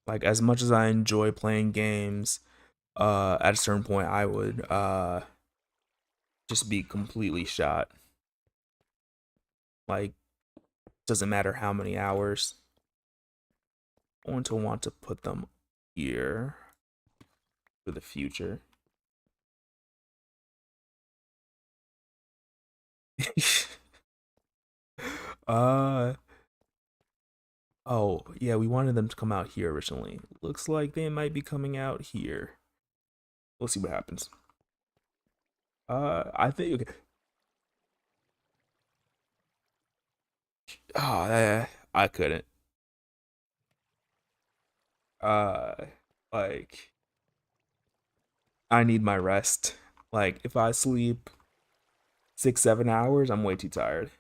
Like as much as I enjoy playing games, at a certain point I would just be completely shot. Like doesn't matter how many hours. I want to put them here for the future. uh oh yeah, we wanted them to come out here originally. Looks like they might be coming out here. We'll see what happens. I think okay. Oh, I couldn't. Uh, like I need my rest. Like if I sleep 6, 7 hours, I'm way too tired.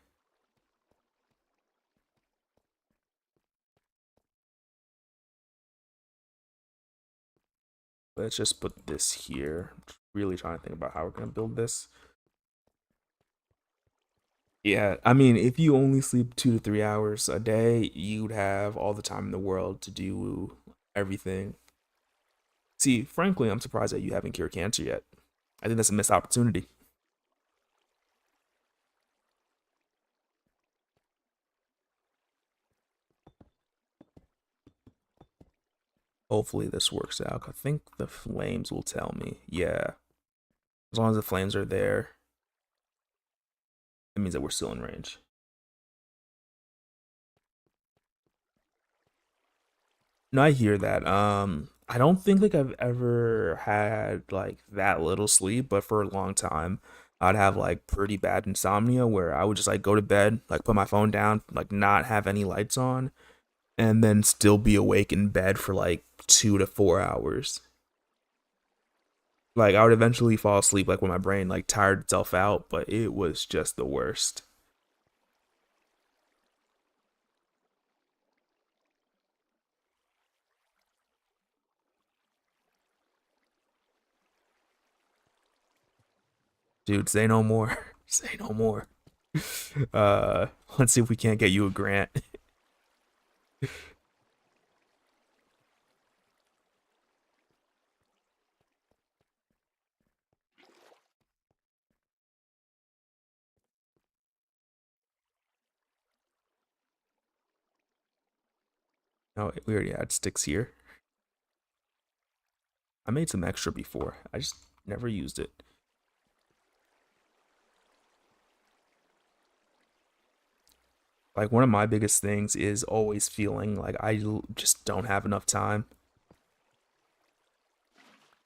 Let's just put this here. I'm really trying to think about how we're gonna build this. Yeah, I mean, if you only sleep 2 to 3 hours a day, you'd have all the time in the world to do everything. See, frankly, I'm surprised that you haven't cured cancer yet. I think that's a missed opportunity. Hopefully, this works out. I think the flames will tell me. Yeah, as long as the flames are there, it means that we're still in range. No, I hear that. I don't think like I've ever had like that little sleep, but for a long time, I'd have like pretty bad insomnia where I would just like go to bed, like put my phone down, like not have any lights on, and then still be awake in bed for like 2 to 4 hours. Like I would eventually fall asleep like when my brain like tired itself out, but it was just the worst. Dude, say no more. Say no more. Uh, let's see if we can't get you a grant. No, we already had sticks here. I made some extra before. I just never used it. Like one of my biggest things is always feeling like just don't have enough time.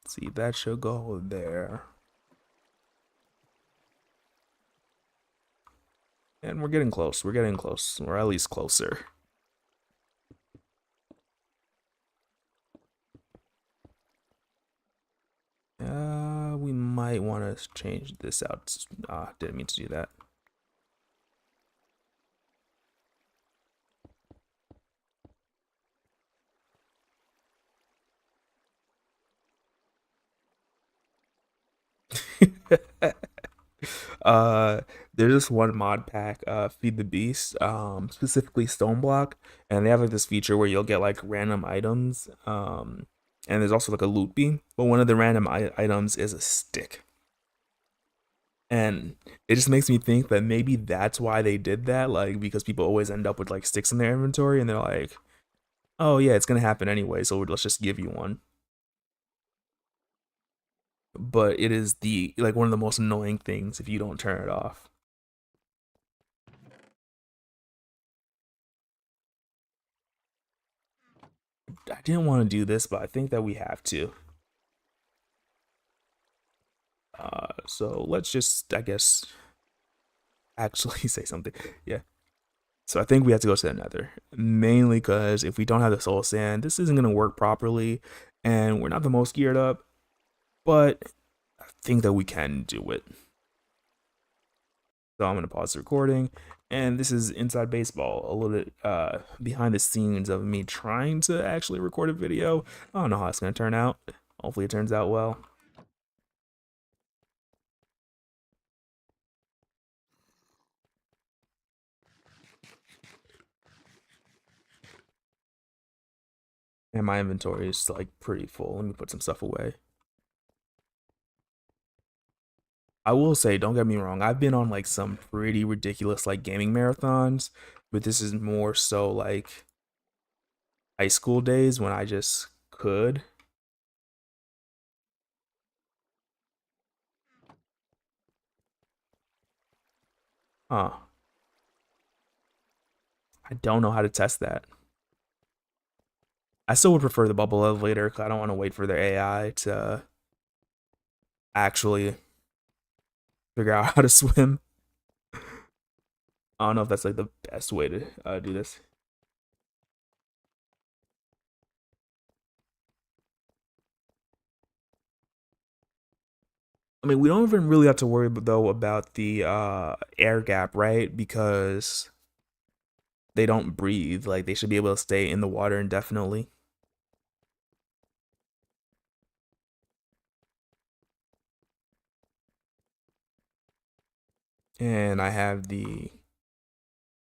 See, that should go there. And we're getting close. We're getting close. We're at least closer. We might want to change this out. Didn't mean to do that. uh, there's this one mod pack, Feed the Beast, specifically Stoneblock, and they have like this feature where you'll get like random items, and there's also like a loot beam, but one of the random items is a stick. And it just makes me think that maybe that's why they did that, like because people always end up with like sticks in their inventory, and they're like, "Oh yeah, it's gonna happen anyway, so let's just give you one." But it is the like one of the most annoying things if you don't turn it off. I didn't want to do this, but I think that we have to. So let's just, I guess, actually say something. Yeah. So I think we have to go to the Nether, mainly because if we don't have the soul sand, this isn't gonna work properly, and we're not the most geared up. But I think that we can do it. So I'm gonna pause the recording, and this is Inside Baseball, a little bit behind the scenes of me trying to actually record a video. I don't know how it's gonna turn out. Hopefully it turns out well. And my inventory is like pretty full. Let me put some stuff away. I will say, don't get me wrong, I've been on like some pretty ridiculous like gaming marathons, but this is more so like high school days when I just could. Huh. I don't know how to test that. I still would prefer the bubble elevator because I don't want to wait for their AI to actually figure out how to swim. I don't know if that's like the best way to do this. I mean, we don't even really have to worry though about the air gap, right? Because they don't breathe. Like they should be able to stay in the water indefinitely. And I have the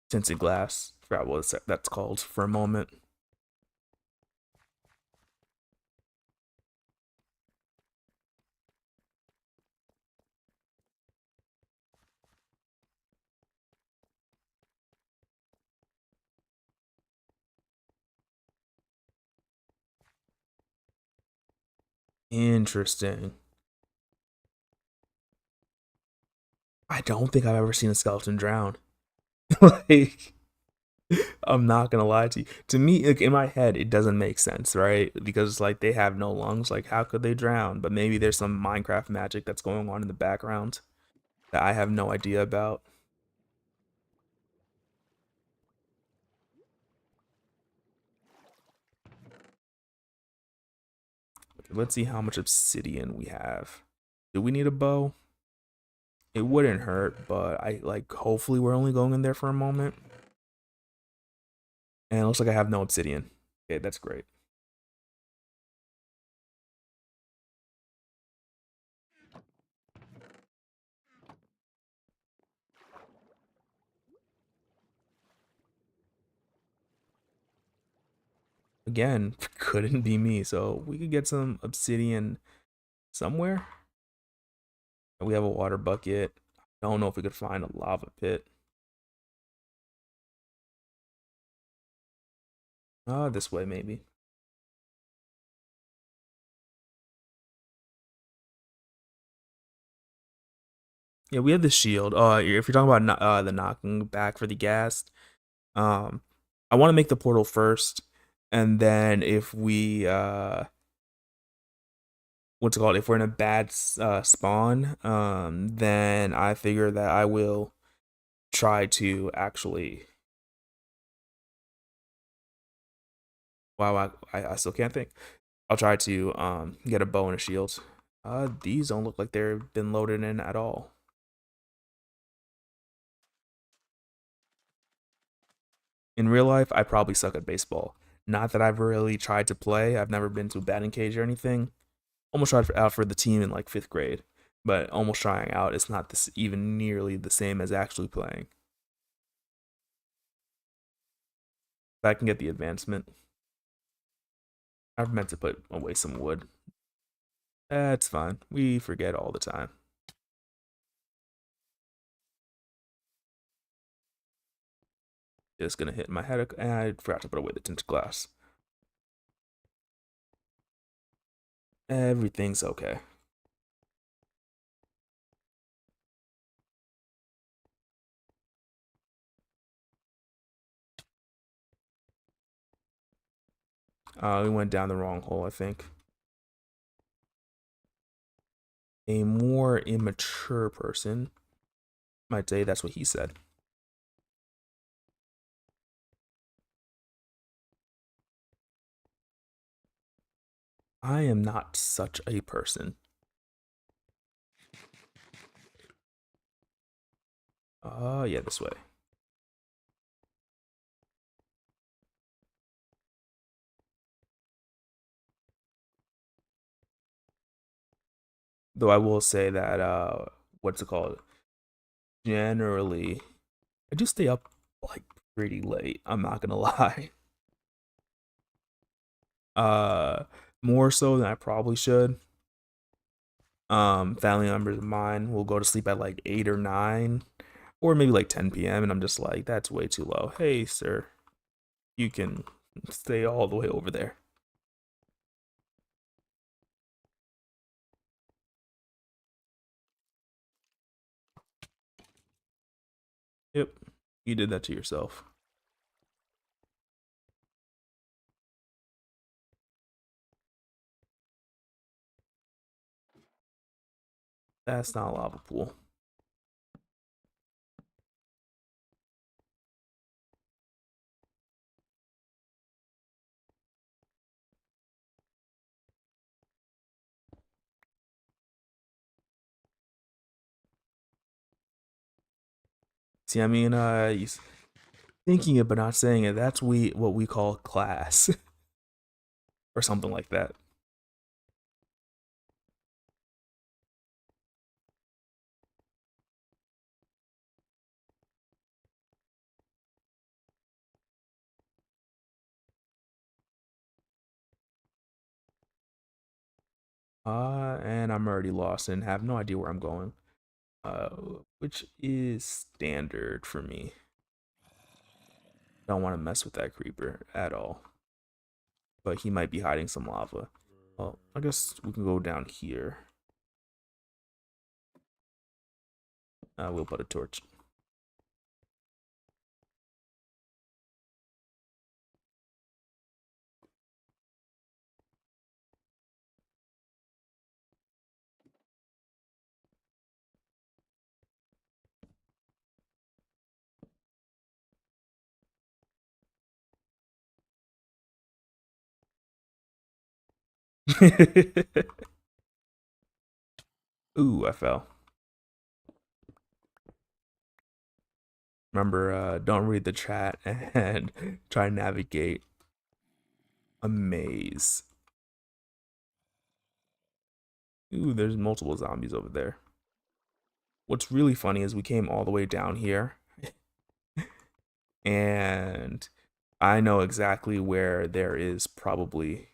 tinted glass. Forgot what that's called for a moment. Interesting. I don't think I've ever seen a skeleton drown. Like, I'm not gonna lie to you. To me, like in my head, it doesn't make sense, right? Because like they have no lungs. Like, how could they drown? But maybe there's some Minecraft magic that's going on in the background that I have no idea about. Let's see how much obsidian we have. Do we need a bow? It wouldn't hurt, but I like hopefully we're only going in there for a moment. And it looks like I have no obsidian. Okay, that's great. Again, couldn't be me. So we could get some obsidian somewhere. We have a water bucket. I don't know if we could find a lava pit. This way maybe. Yeah, we have the shield. If you're talking about the knocking back for the ghast, um, I want to make the portal first, and then if we what's it called? If we're in a bad spawn, then I figure that I will try to actually. Wow, I still can't think. I'll try to get a bow and a shield. These don't look like they've been loaded in at all. In real life, I probably suck at baseball. Not that I've really tried to play. I've never been to a batting cage or anything. Almost tried out for the team in like 5th grade, but almost trying out, it's not this even nearly the same as actually playing. If I can get the advancement, I've meant to put away some wood. That's fine. We forget all the time. Just gonna hit my head, and I forgot to put away the tinted glass. Everything's okay. We went down the wrong hole, I think. A more immature person might say that's what he said. I am not such a person. Yeah, this way. Though I will say that, what's it called? Generally, I do stay up like pretty late. I'm not gonna lie. Uh, More so than I probably should. Family members of mine will go to sleep at like 8 or 9, or maybe like 10 p.m. and I'm just like, that's way too low. Hey, sir, you can stay all the way over there. Yep, you did that to yourself. That's not a lava pool. See, I mean, thinking it but not saying it, that's what we call class or something like that. And I'm already lost and have no idea where I'm going. Uh, which is standard for me. Don't want to mess with that creeper at all. But he might be hiding some lava. Well, I guess we can go down here. We'll put a torch. Ooh, I fell. Remember, don't read the chat and try to navigate a maze. Ooh, there's multiple zombies over there. What's really funny is we came all the way down here, and I know exactly where there is probably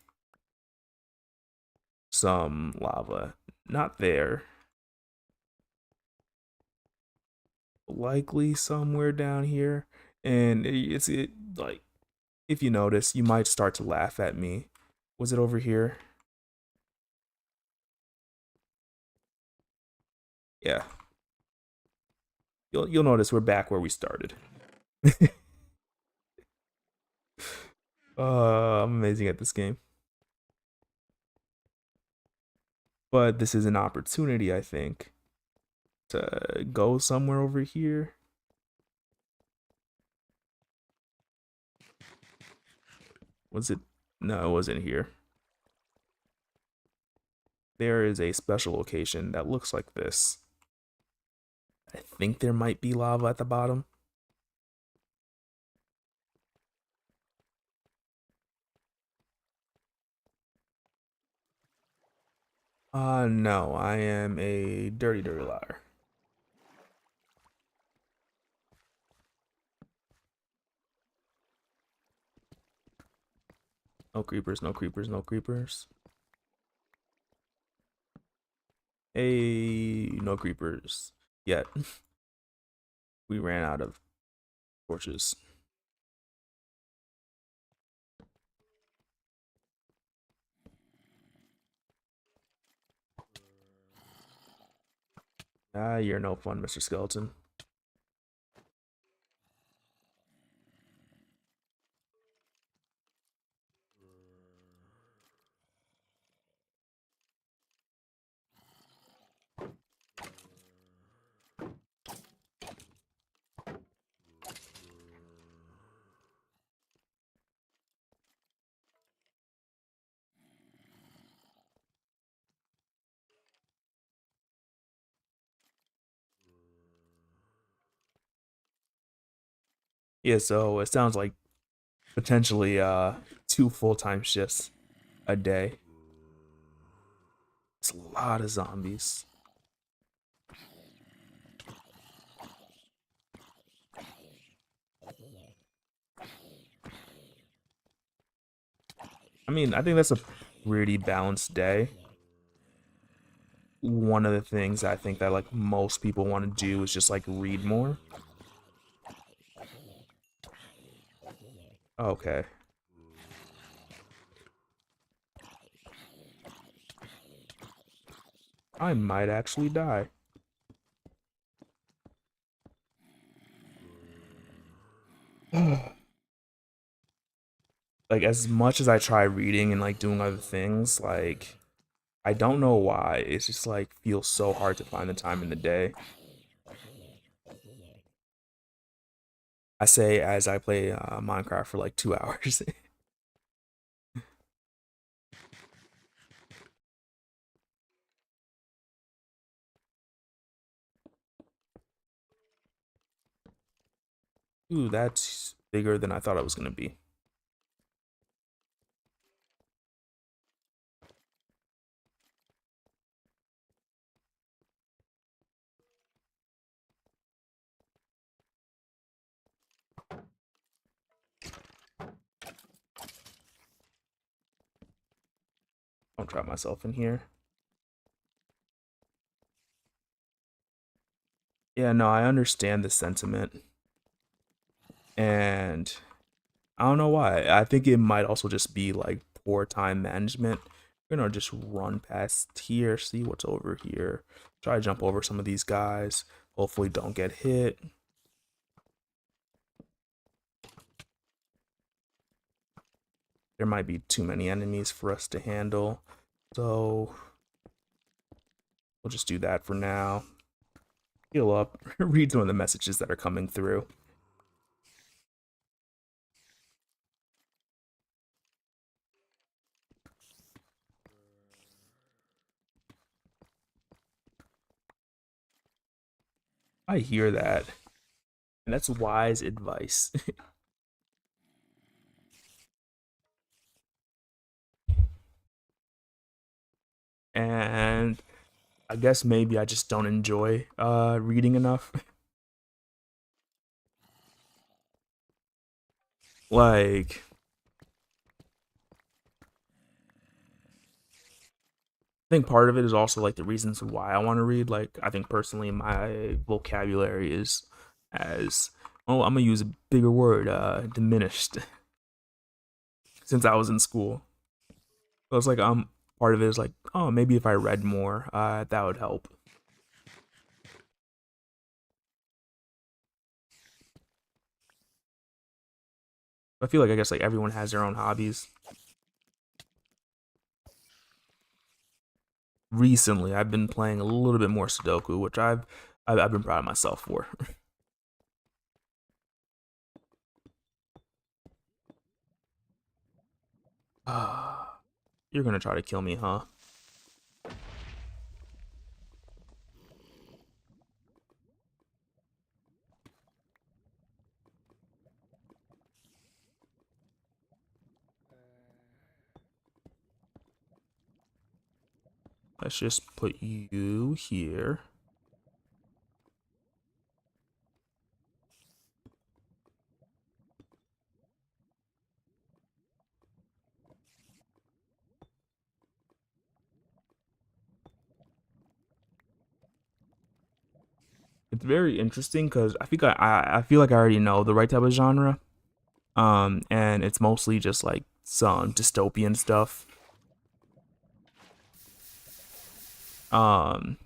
some lava. Not there. Likely somewhere down here. And it's like, if you notice, you might start to laugh at me. Was it over here? Yeah. You'll notice we're back where we started. I'm amazing at this game. But this is an opportunity, I think, to go somewhere over here. Was it? No, it wasn't here. There is a special location that looks like this. I think there might be lava at the bottom. No, I am a dirty, dirty liar. No creepers, no creepers, no creepers. Hey, no creepers yet. We ran out of torches. Ah, you're no fun, Mr. Skeleton. Yeah, so it sounds like potentially 2 full-time shifts a day. It's a lot of zombies. I mean, I think that's a pretty balanced day. One of the things I think that like most people want to do is just like read more. Okay. I might actually die. Like as much as I try reading and like doing other things, like I don't know why. It's just like feels so hard to find the time in the day. I say as I play Minecraft for like 2 hours. Ooh, that's bigger than I thought it was gonna be. I'll trap myself in here. Yeah, no, I understand the sentiment. And I don't know why. I think it might also just be like poor time management. We're gonna just run past here, see what's over here. Try to jump over some of these guys. Hopefully don't get hit. There might be too many enemies for us to handle. So we'll just do that for now. Heal up, read some of the messages that are coming through. I hear that. And that's wise advice. And I guess maybe I just don't enjoy reading enough. Like I think part of it is also like the reasons why I want to read. Like I think personally my vocabulary is as oh I'm gonna use a bigger word, diminished since I was in school. So it's like part of it is like, oh maybe if I read more, that would help. I feel like I guess like everyone has their own hobbies. Recently I've been playing a little bit more Sudoku, which I've been proud of myself for. You're gonna try to kill me, huh? Let's just put you here. It's very interesting because I think I feel like I already know the right type of genre. And it's mostly just like some dystopian stuff. Um,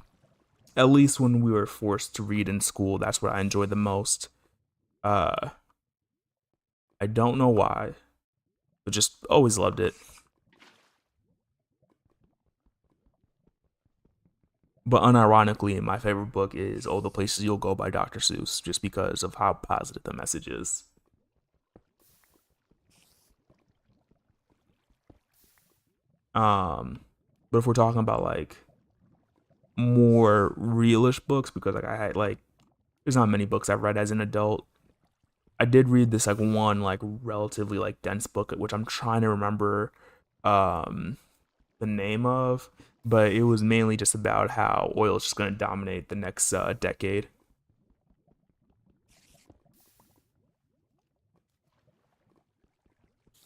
at least when we were forced to read in school, that's what I enjoyed the most. Uh, I don't know why, but just always loved it. But unironically, my favorite book is "Oh, the Places You'll Go" by Dr. Seuss, just because of how positive the message is. Um, but if we're talking about like more realish books, because like I had like there's not many books I've read as an adult. I did read this like one like relatively like dense book, which I'm trying to remember um the name of, but it was mainly just about how oil is just going to dominate the next decade.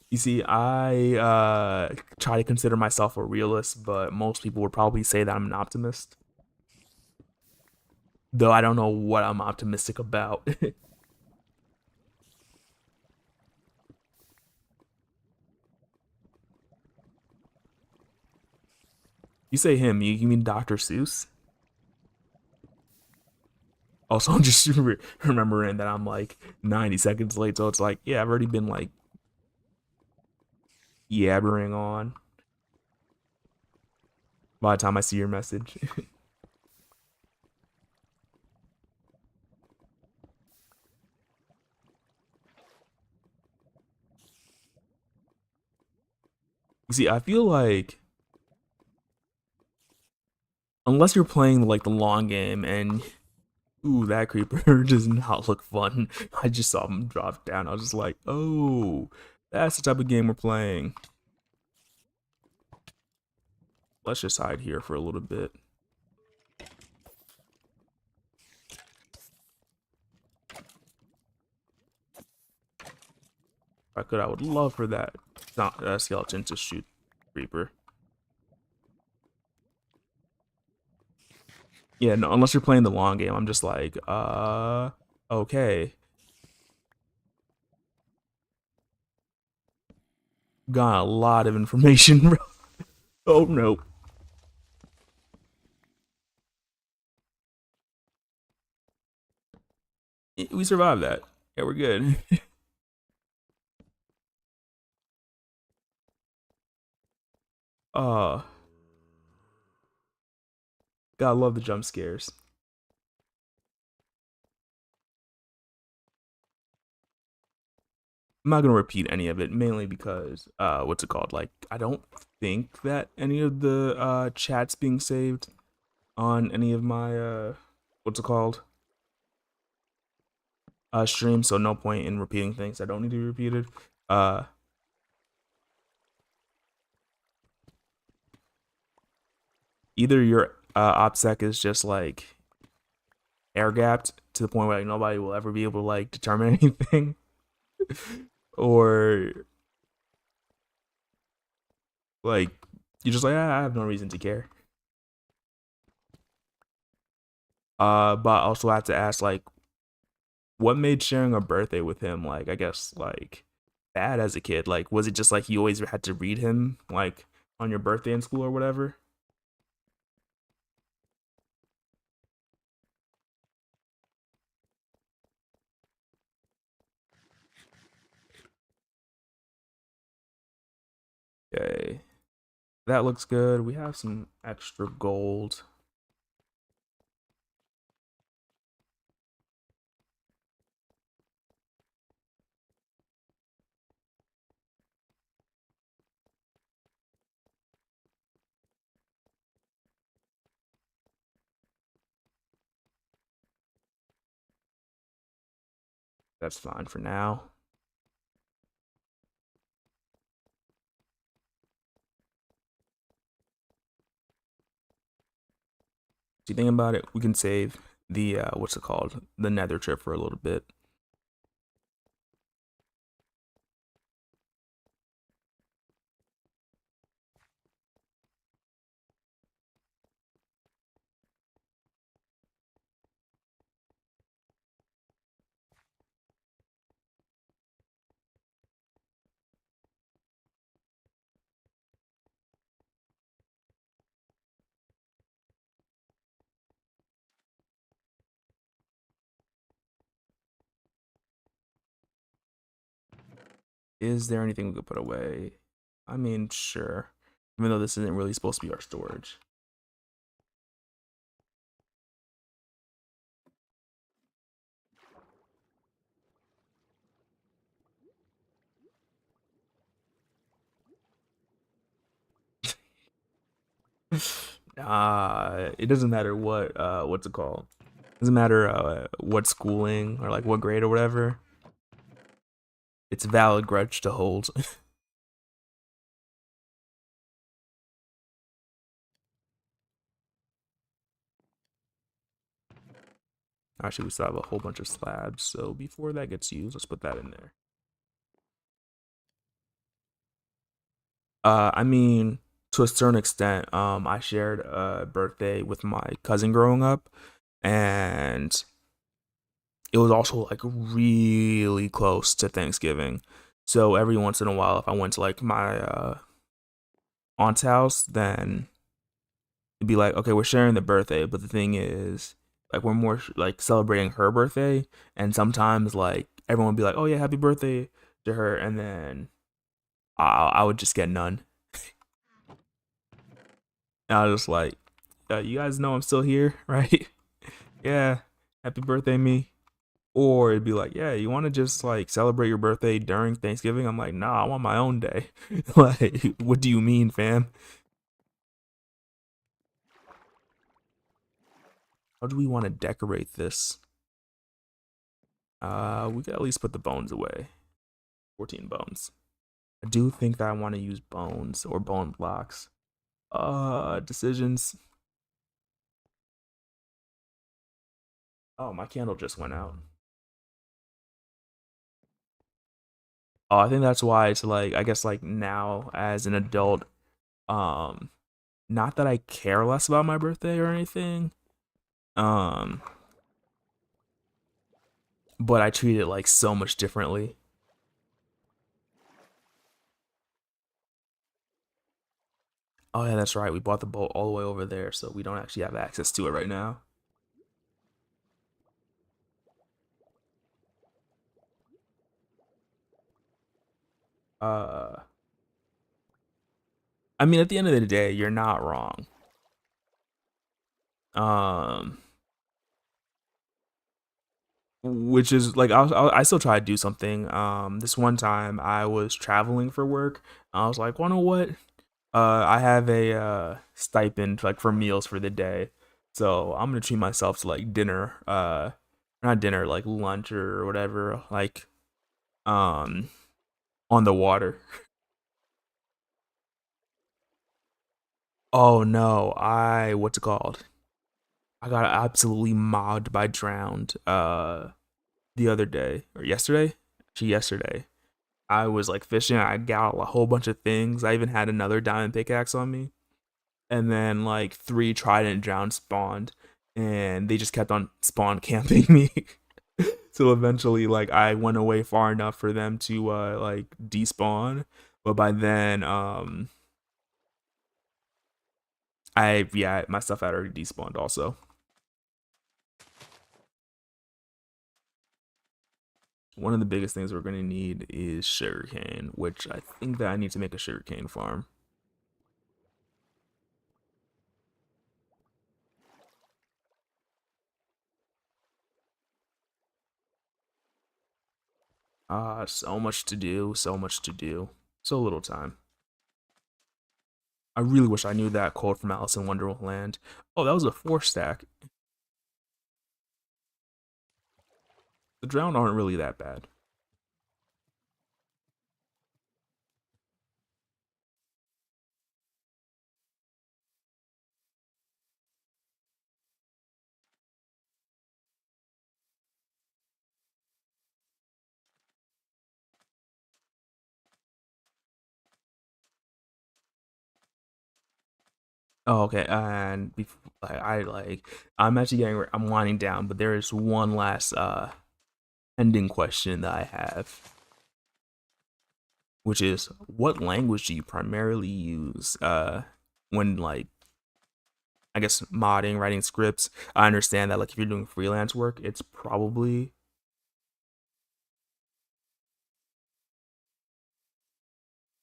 You see, I try to consider myself a realist, but most people would probably say that I'm an optimist, though I don't know what I'm optimistic about. You say him, you mean Dr. Seuss? Also, I'm just remembering that I'm like 90 seconds late, so it's like, yeah, I've already been like yabbering on by the time I see your message. See, I feel like unless you're playing like the long game and ooh, that creeper does not look fun. I just saw him drop down. I was just like, oh, that's the type of game we're playing. Let's just hide here for a little bit. If I could, I would love for that skeleton to shoot creeper. Yeah, no, unless you're playing the long game, I'm just like, okay. Got a lot of information, bro. Oh no. We survived that. Yeah, we're good. uh Gotta love the jump scares. I'm not gonna repeat any of it, mainly because what's it called? Like I don't think that any of the chats being saved on any of my what's it called? Streams, so no point in repeating things that don't need to be repeated. Uh Either your OPSEC is just like air gapped to the point where like nobody will ever be able to like determine anything, or like you're just like ah, I have no reason to care. But I also have to ask like what made sharing a birthday with him like I guess like bad as a kid? Like was it just like you always had to read him like on your birthday in school or whatever? Okay. That looks good. We have some extra gold. That's fine for now. So you think about it, we can save the what's it called, the Nether trip for a little bit. Is there anything we could put away? I mean, sure. Even though this isn't really supposed to be our storage. It doesn't matter what what's it called? It doesn't matter what schooling or like what grade or whatever. It's a valid grudge to hold. Actually, we still have a whole bunch of slabs, so before that gets used, let's put that in there. I mean, to a certain extent, I shared a birthday with my cousin growing up, and it was also like really close to Thanksgiving. So every once in a while, if I went to like my aunt's house, then it'd be like, okay, we're sharing the birthday, but the thing is, like, we're more like celebrating her birthday, and sometimes like everyone would be like, oh yeah, happy birthday to her, and then I would just get none. And I was just like, you guys know I'm still here, right? Yeah, happy birthday, me. Or it'd be like, yeah, you want to just like celebrate your birthday during Thanksgiving? I'm like, nah, I want my own day. Like, what do you mean, fam? How do we want to decorate this? We could at least put the bones away. 14 bones. I do think that I want to use bones or bone blocks. Decisions. Oh, my candle just went out. Oh, I think that's why it's like, I guess like now as an adult, um, not that I care less about my birthday or anything, um, but I treat it like so much differently. Oh yeah, that's right. We bought the boat all the way over there, so we don't actually have access to it right now. Uh, I mean, at the end of the day, you're not wrong. Um, which is like I still try to do something. This one time I was traveling for work. I was like, well, you know what? I have a stipend like for meals for the day, so I'm gonna treat myself to like dinner. Not dinner, like lunch or whatever. Like um on the water. Oh no, I what's it called? I got absolutely mobbed by drowned the other day or yesterday. Actually, yesterday. I was like fishing. I got a whole bunch of things. I even had another diamond pickaxe on me, and then like three trident drowned spawned, and they just kept on spawn camping me. So eventually, like I went away far enough for them to like despawn, but by then, I yeah my stuff had already despawned also. One of the biggest things we're gonna need is sugarcane, which I think that I need to make a sugarcane farm. So much to do, so much to do, so little time. I really wish I knew that quote from Alice in Wonderland. Oh, that was a 4 stack. The drowned aren't really that bad. Oh, okay. And I'm actually I'm winding down, but there is one last ending question that I have, which is what language do you primarily use when like I guess modding, writing scripts? I understand that like if you're doing freelance work, it's probably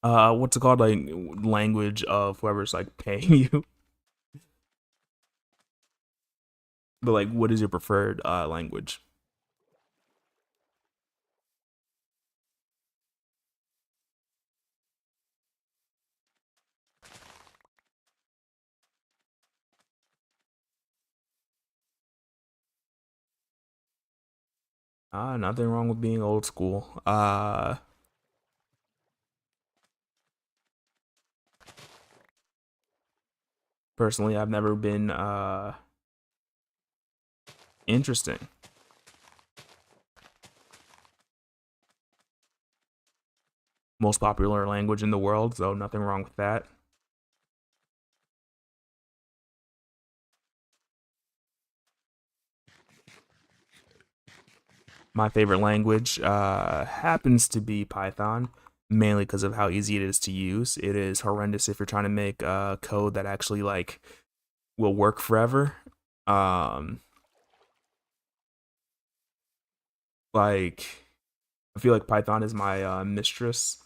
what's it called, like language of whoever's like paying you. But like what is your preferred language? Nothing wrong with being old school. Personally, I've never been interesting. Most popular language in the world, so nothing wrong with that. My favorite language happens to be Python, mainly because of how easy it is to use. It is horrendous if you're trying to make code that actually like will work forever. Um, like I feel like Python is my mistress.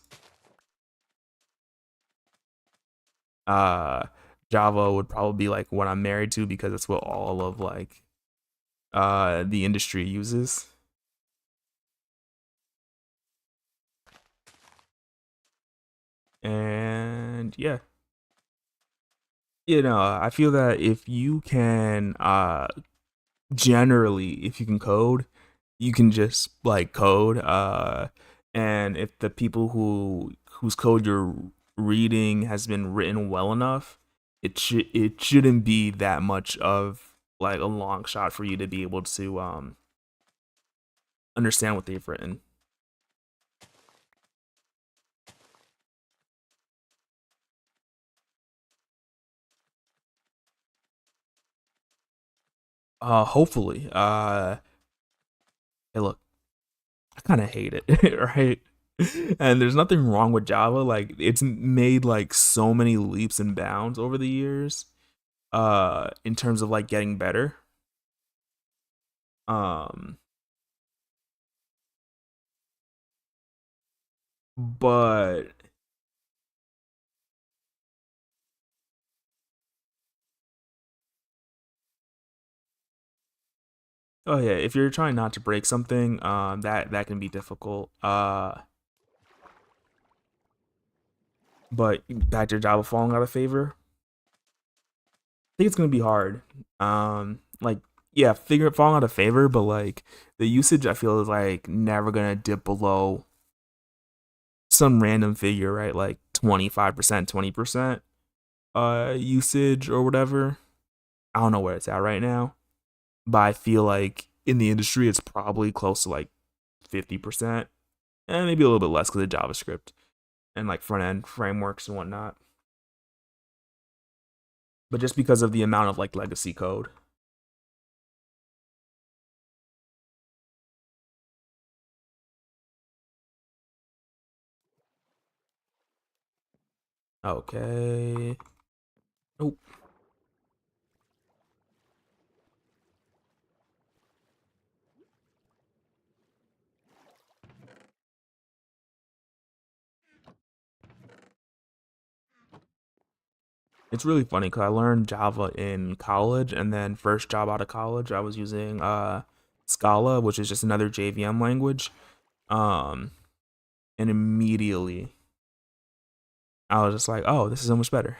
Uh, Java would probably be like what I'm married to because it's what all of like the industry uses. And yeah, I feel that if you can generally if you can code, you can just like code and if the people whose code you're reading has been written well enough, it shouldn't be that much of like a long shot for you to be able to understand what they've written. Hopefully. Hey look, I kind of hate it, right? And there's nothing wrong with Java. Like it's made like so many leaps and bounds over the years in terms of like getting better. Um but oh yeah, if you're trying not to break something, that can be difficult. But back to Java falling out of favor, I think it's gonna be hard. Like yeah, figure it falling out of favor, but like the usage I feel is like never gonna dip below some random figure, right? Like 25%, 20% usage or whatever. I don't know where it's at right now, but I feel like in the industry it's probably close to like 50%, and maybe a little bit less because of JavaScript and like front end frameworks and whatnot. But just because of the amount of like legacy code. Okay. Nope. It's really funny because I learned Java in college, and then first job out of college, I was using Scala, which is just another JVM language. Um, and immediately I was just like, oh, this is so much better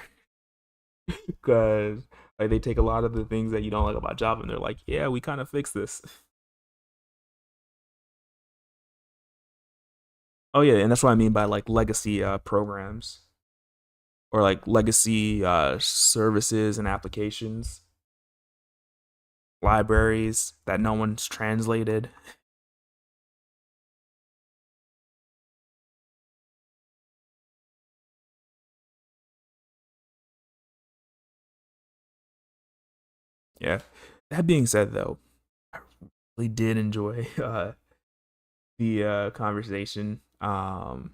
because like they take a lot of the things that you don't like about Java, and they're like, yeah, we kind of fixed this. Oh yeah, and that's what I mean by like legacy programs or like legacy services and applications, libraries that no one's translated. Yeah. That being said, though, I really did enjoy the conversation. But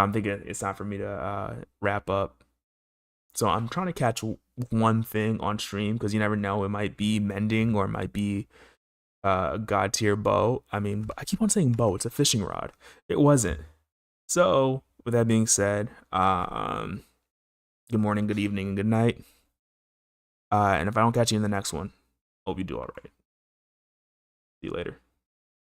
I'm thinking it's time for me to wrap up. So I'm trying to catch one thing on stream because you never know. It might be mending or it might be a god tier bow. I mean, I keep on saying bow. It's a fishing rod. It wasn't. So with that being said, good morning, good evening, and good night. And if I don't catch you in the next one, hope you do all right. See you later.